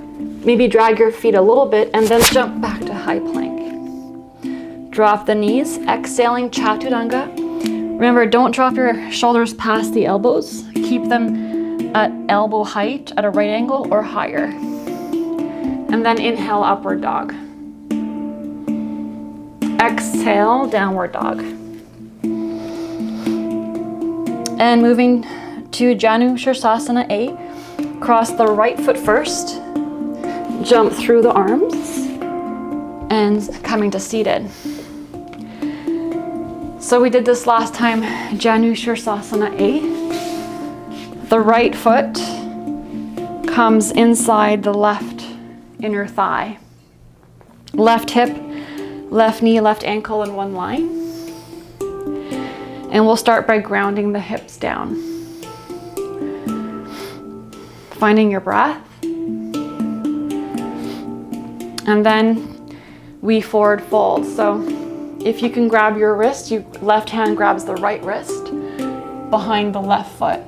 maybe drag your feet a little bit and then jump back to high plank. Drop the knees, exhaling Chaturanga. Remember, don't drop your shoulders past the elbows. Keep them at elbow height at a right angle or higher. And then inhale, upward dog. Exhale, downward dog. And moving to Janu Shirsasana A, cross the right foot first, jump through the arms, and coming to seated. So we did this last time, Janu Shirsasana A. The right foot comes inside the left inner thigh. Left hip, left knee, left ankle in one line. And we'll start by grounding the hips down. Finding your breath. And then we forward fold. So if you can grab your wrist, left hand grabs the right wrist behind the left foot.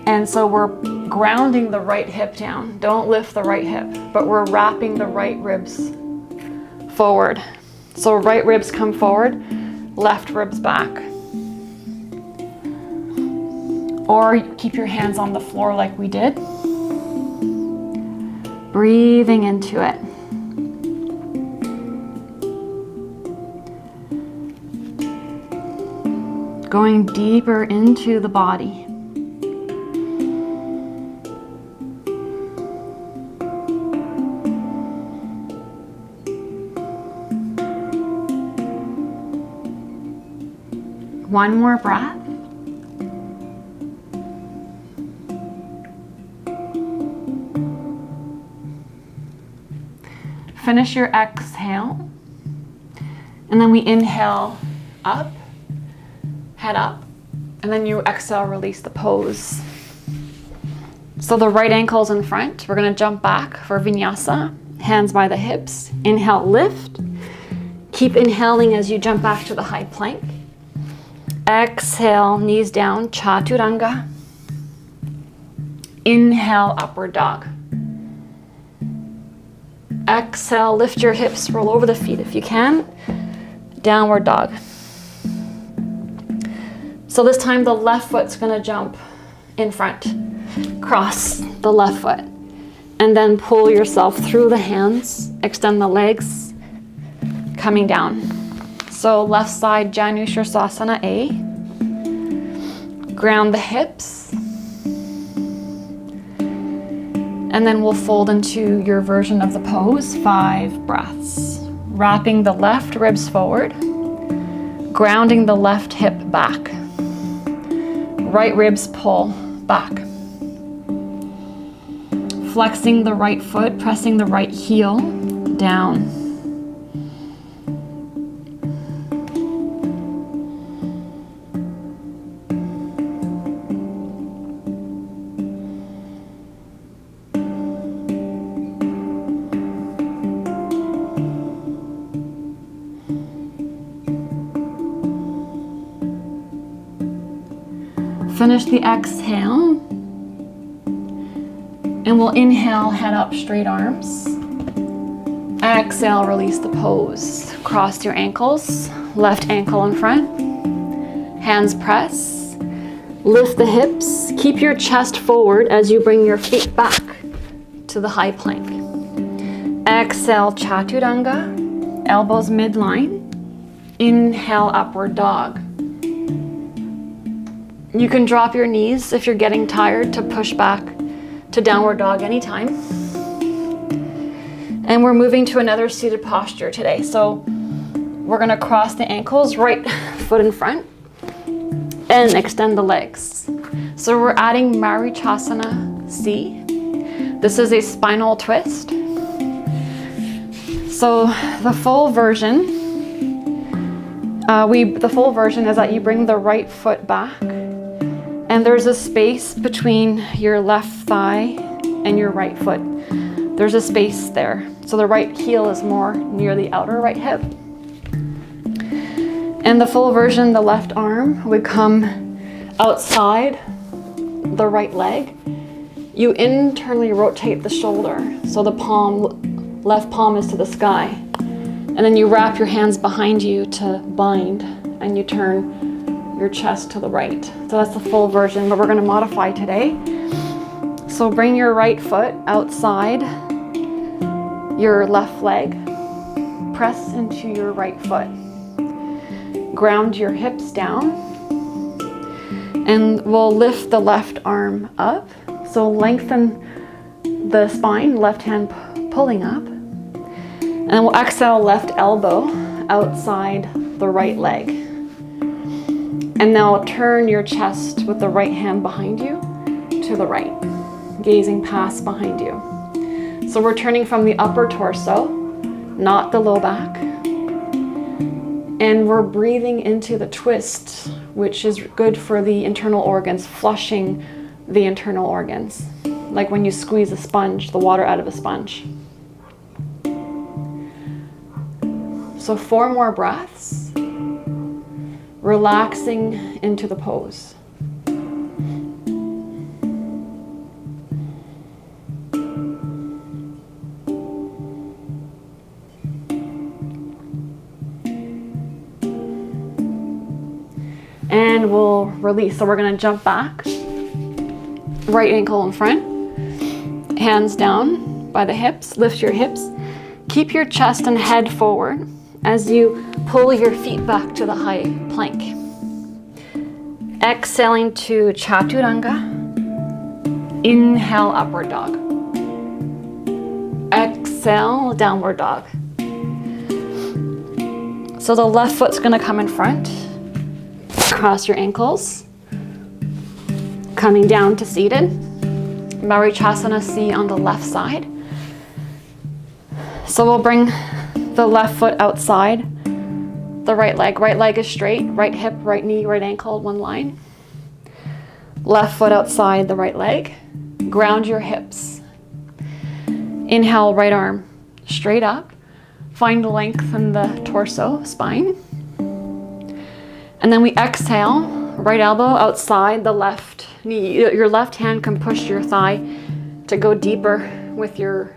And so we're grounding the right hip down. Don't lift the right hip, but we're wrapping the right ribs forward. So right ribs come forward, left ribs back. Or keep your hands on the floor like we did. Breathing into it. Going deeper into the body. One more breath. Finish your exhale. And then we inhale up, head up, and then you exhale, release the pose. So the right ankle's in front. We're gonna jump back for vinyasa, hands by the hips. Inhale, lift. Keep inhaling as you jump back to the high plank. Exhale, knees down, chaturanga. Inhale, upward dog. Exhale, lift your hips, roll over the feet if you can. Downward dog. So this time the left foot's gonna jump in front. Cross the left foot. And then pull yourself through the hands, extend the legs, coming down. So left side, Janu Shirsasana A. Ground the hips. And then we'll fold into your version of the pose, 5 breaths. Wrapping the left ribs forward. Grounding the left hip back. Right ribs pull back. Flexing the right foot, pressing the right heel down. Finish the exhale, and we'll inhale, head up, straight arms. Exhale, release the pose. Cross your ankles, left ankle in front, hands press. Lift the hips, keep your chest forward as you bring your feet back to the high plank. Exhale, chaturanga, elbows midline. Inhale, upward dog. You can drop your knees if you're getting tired to push back to downward dog anytime. And we're moving to another seated posture today. So we're gonna cross the ankles, right foot in front, and extend the legs. So we're adding Marichasana C. This is a spinal twist. So the full version is that you bring the right foot back. And there's a space between your left thigh and your right foot. There's a space there. So the right heel is more near the outer right hip. And the full version, the left arm would come outside the right leg. You internally rotate the shoulder. So the left palm is to the sky. And then you wrap your hands behind you to bind, and you turn your chest to the right. So that's the full version, but we're gonna modify today. So bring your right foot outside your left leg. press into your right foot. Ground your hips down, and we'll lift the left arm up. So lengthen the spine, left hand pulling up. And then we'll exhale, left elbow outside the right leg. And now turn your chest with the right hand behind you to the right, gazing past behind you. So we're turning from the upper torso, not the low back. And we're breathing into the twist, which is good for the internal organs, flushing the internal organs. Like when you squeeze a sponge, the water out of a sponge. So 4 more breaths, relaxing into the pose. And we'll release. So we're going to jump back, right ankle in front, hands down by the hips, lift your hips, keep your chest and head forward as you pull your feet back to the high plank. Exhaling to Chaturanga, inhale upward dog. Exhale, downward dog. So the left foot's going to come in front. Cross your ankles, coming down to seated. Marichasana C on the left side. So we'll bring the left foot outside the right leg. Right leg is straight, right hip, right knee, right ankle, one line. Left foot outside the right leg. Ground your hips. Inhale, right arm straight up. Find length in the torso, spine. And then we exhale, right elbow outside the left knee. Your left hand can push your thigh to go deeper with your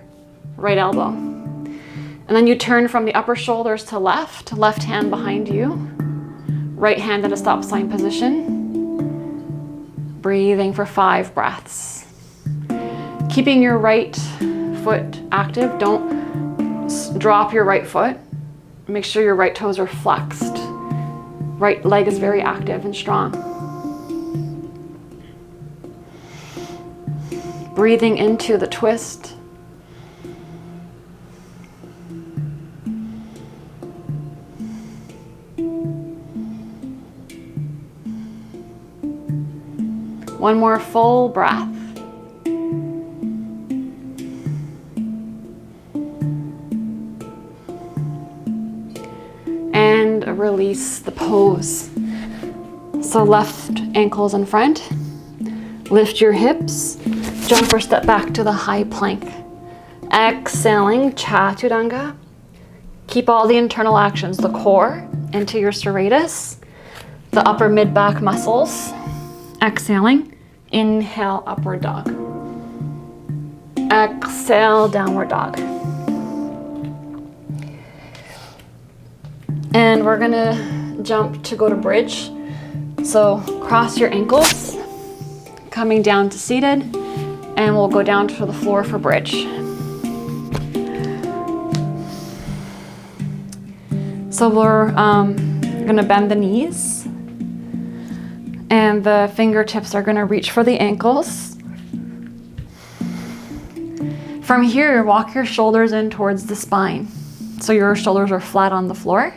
right elbow. And then you turn from the upper shoulders to left hand behind you, right hand in a stop sign position. Breathing for 5 breaths. Keeping your right foot active. Don't drop your right foot. Make sure your right toes are flexed. Right leg is very active and strong. Breathing into the twist. One more full breath. And release the pose. So left ankles in front. Lift your hips. Jump or step back to the high plank. Exhaling, Chaturanga. Keep all the internal actions, the core into your serratus, the upper mid-back muscles. Exhaling, inhale, upward dog. Exhale, downward dog. And we're gonna jump to go to bridge. So cross your ankles, coming down to seated, and we'll go down to the floor for bridge. So we're gonna bend the knees, and the fingertips are gonna reach for the ankles. From here, walk your shoulders in towards the spine. So your shoulders are flat on the floor.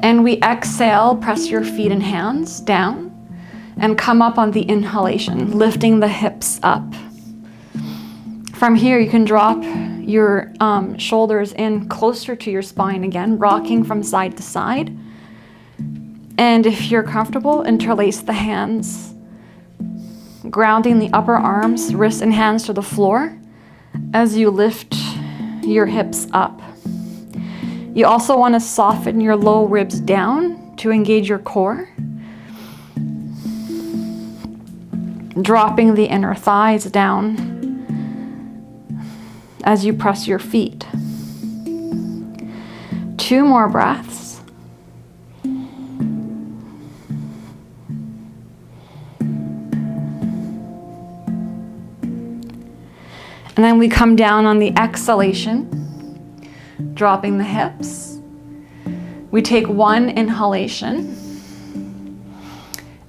And we exhale, press your feet and hands down and come up on the inhalation, lifting the hips up. From here, you can drop your shoulders in closer to your spine again, rocking from side to side. And if you're comfortable, interlace the hands, grounding the upper arms, wrists and hands to the floor as you lift your hips up. You also want to soften your low ribs down to engage your core. Dropping the inner thighs down as you press your feet. 2 more breaths. And then we come down on the exhalation, dropping the hips. We take one inhalation.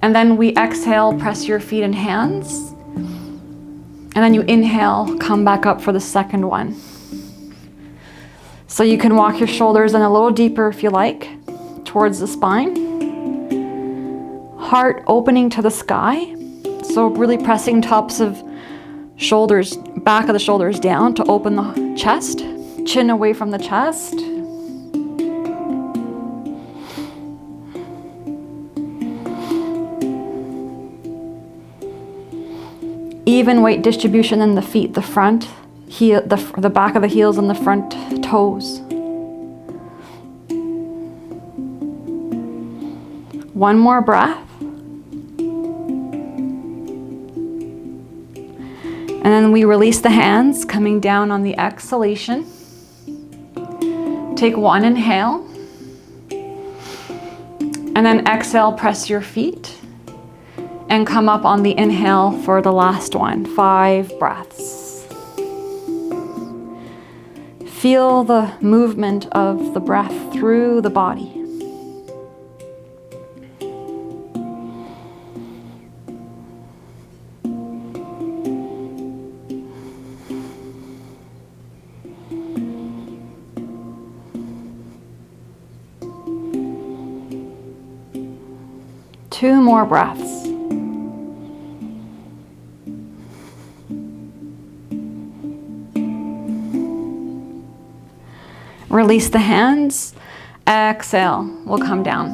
And then we exhale, press your feet and hands. And then you inhale, come back up for the second one. So you can walk your shoulders in a little deeper if you like, towards the spine. Heart opening to the sky. So really pressing tops of shoulders, back of the shoulders down to open the chest. Chin away from the chest. Even weight distribution in the feet, the front heel, the back of the heels and the front toes. One more breath. And then we release the hands, coming down on the exhalation. Take one inhale. And then exhale, press your feet. And come up on the inhale for the last one. 5 breaths. Feel the movement of the breath through the body. Two more breaths. Release the hands. Exhale. We'll come down.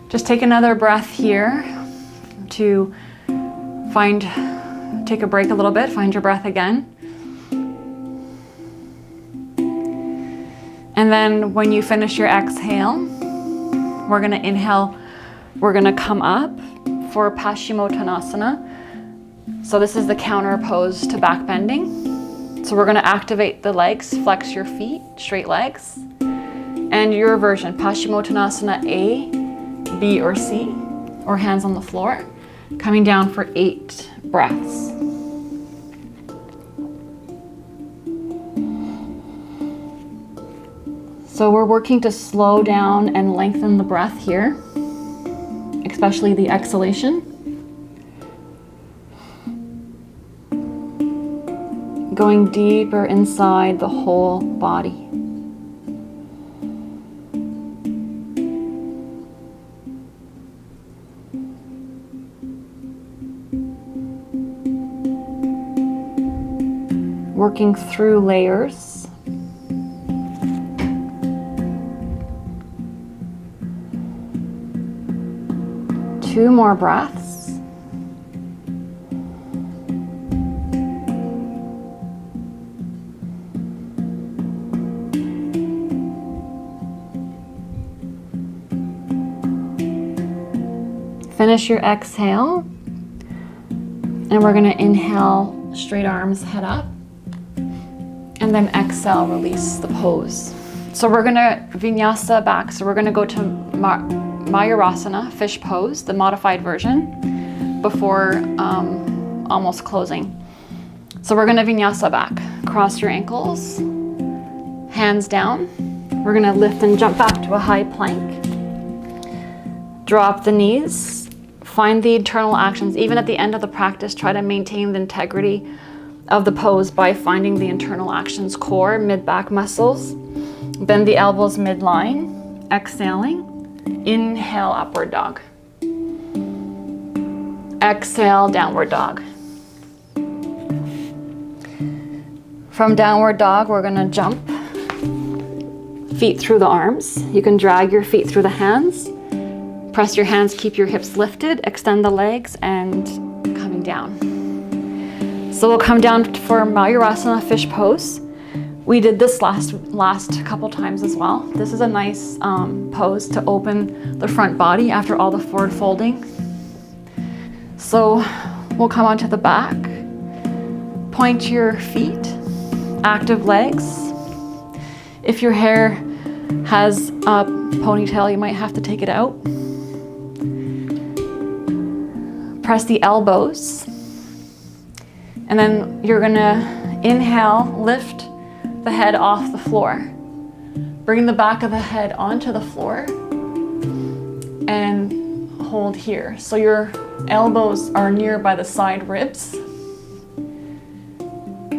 Just take another breath here to take a break a little bit, find your breath again. And then when you finish your exhale, we're gonna inhale, we're gonna come up for Paschimottanasana. So this is the counter pose to back bending. So we're gonna activate the legs, flex your feet, straight legs. And your version, Paschimottanasana A, B, or C, or hands on the floor. Coming down for 8 breaths. So we're working to slow down and lengthen the breath here, especially the exhalation. Going deeper inside the whole body. Working through layers. Two more breaths. Finish your exhale, and we're going to inhale, straight arms, head up, and then exhale, release the pose. So we're going to vinyasa back, so we're going to go to Mayurasana, fish pose, the modified version, before almost closing. So we're going to vinyasa back, cross your ankles, hands down. We're going to lift and jump back to a high plank. Drop the knees. Find the internal actions. Even at the end of the practice, try to maintain the integrity of the pose by finding the internal actions, core, mid-back muscles. Bend the elbows midline. Exhaling. Inhale, upward dog. Exhale, downward dog. From downward dog, we're going to jump. Feet through the arms. You can drag your feet through the hands. Press your hands, keep your hips lifted, extend the legs, and coming down. So we'll come down for Mayurasana, fish pose. We did this last couple times as well. This is a nice pose to open the front body after all the forward folding. So we'll come onto the back, point your feet, active legs. If your hair has a ponytail, you might have to take it out. Press the elbows. And then you're gonna inhale, lift the head off the floor. Bring the back of the head onto the floor and hold here. So your elbows are near by the side ribs.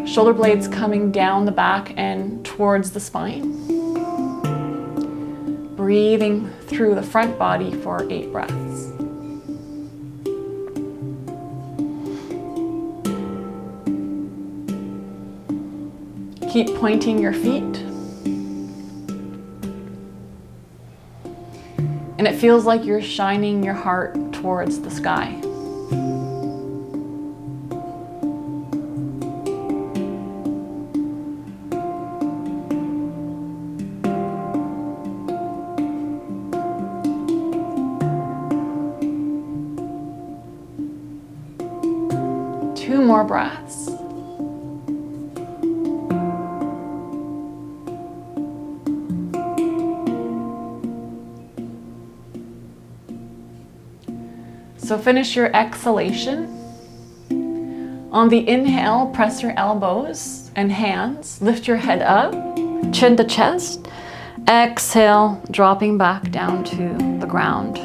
Shoulder blades coming down the back and towards the spine. Breathing through the front body for 8 breaths. Keep pointing your feet. And it feels like you're shining your heart towards the sky. Two more breaths. So finish your exhalation. On the inhale, press your elbows and hands. Lift your head up, chin to chest. Exhale, dropping back down to the ground.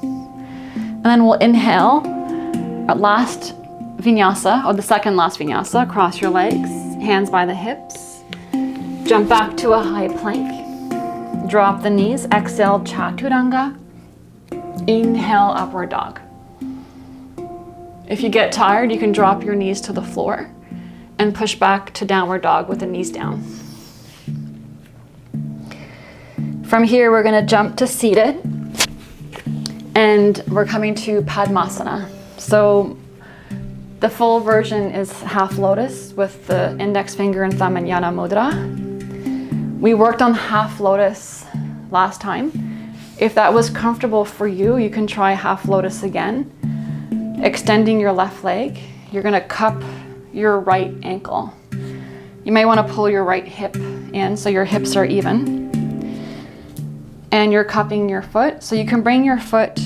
And then we'll inhale our last vinyasa, or the second last vinyasa. Cross your legs, hands by the hips. Jump back to a high plank. Drop the knees. Exhale, chaturanga. Inhale, upward dog. If you get tired, you can drop your knees to the floor and push back to downward dog with the knees down. From here, we're gonna jump to seated, and we're coming to Padmasana. So the full version is half lotus with the index finger and thumb in Yana Mudra. We worked on half lotus last time. If that was comfortable for you, you can try half lotus again. Extending your left leg, you're gonna cup your right ankle. You may wanna pull your right hip in so your hips are even. And you're cupping your foot. So you can bring your foot,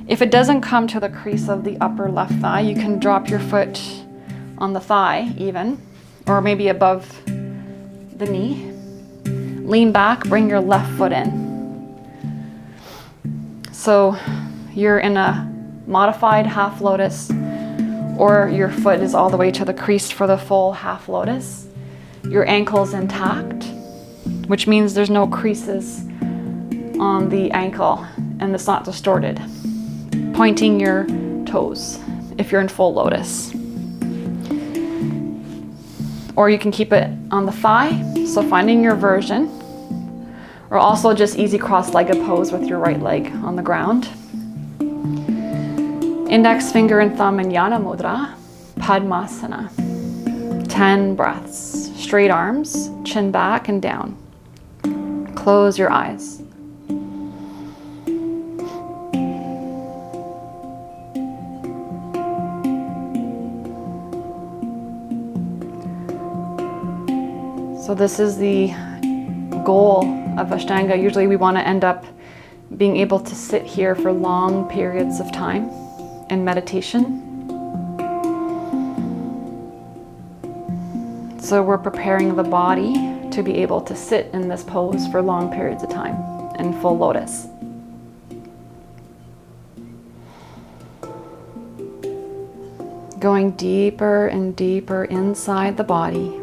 if it doesn't come to the crease of the upper left thigh, you can drop your foot on the thigh even, or maybe above the knee. Lean back, bring your left foot in. So you're in a modified half lotus, or your foot is all the way to the crease for the full half lotus. Your ankle's intact, which means there's no creases on the ankle and it's not distorted. Pointing your toes if you're in full lotus. Or you can keep it on the thigh, so finding your version. Or also just easy cross-legged pose with your right leg on the ground. Index finger and thumb in Yana Mudra, Padmasana. 10 breaths. Straight arms, chin back and down. Close your eyes. So this is the goal of Ashtanga. Usually we want to end up being able to sit here for long periods of time in meditation. So we're preparing the body to be able to sit in this pose for long periods of time in full lotus. Going deeper and deeper inside the body.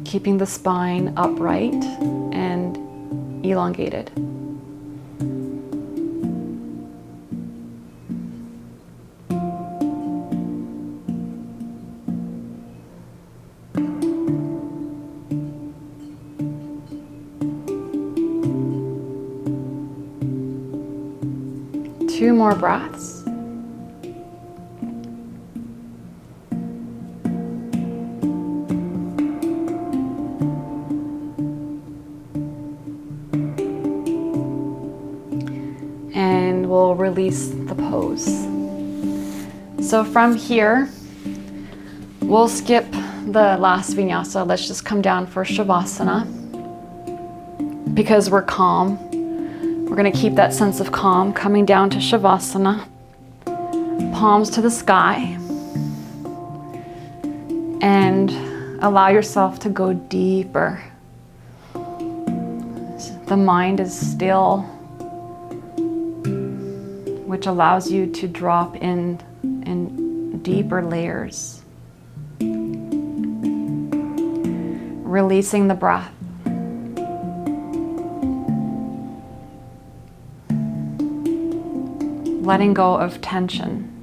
Keeping the spine upright and elongated. Two more breaths. And we'll release the pose. So from here, we'll skip the last vinyasa. Let's just come down for Shavasana. Because we're calm, we're going to keep that sense of calm coming down to Shavasana. palms to the sky and allow yourself to go deeper. The mind is still, which allows you to drop in deeper layers. Releasing the breath. Letting go of tension.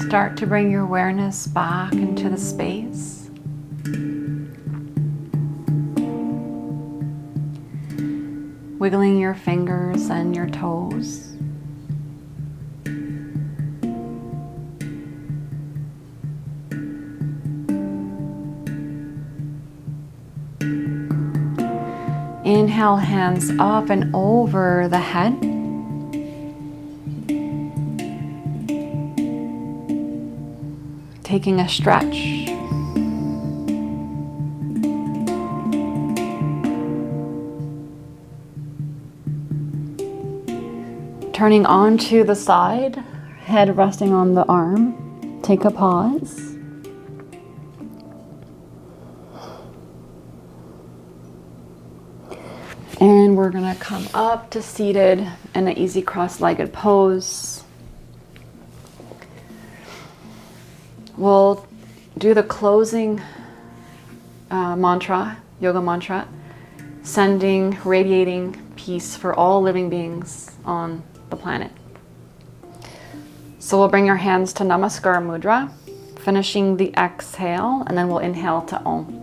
Start to bring your awareness back into the space. Wiggling your fingers and your toes. Inhale, hands up and over the head. Taking a stretch. Turning onto the side, head resting on the arm. Take a pause. And we're going to come up to seated in an easy cross-legged pose. We'll do the closing mantra, yoga mantra, sending, radiating peace for all living beings on the planet. So we'll bring your hands to Namaskar Mudra, finishing the exhale, and then we'll inhale to Om.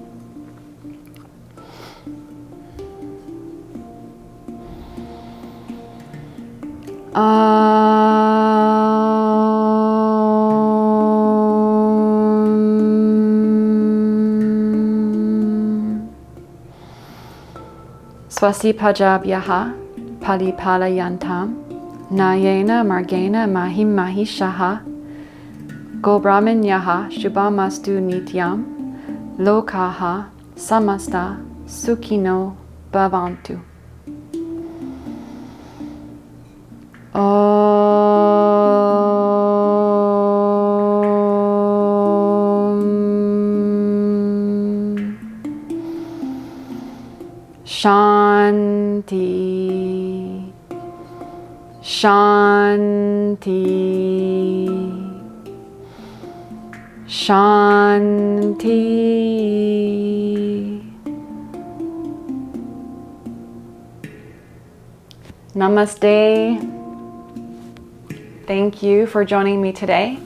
Swasti pajabhyaha palipalayantam nayena margena mahim mahishaha go brahmanyaha shubhamastu nityam lokaha samasta sukhino bhavantu. Om. Shanti. Shanti. Shanti. Namaste. Thank you for joining me today.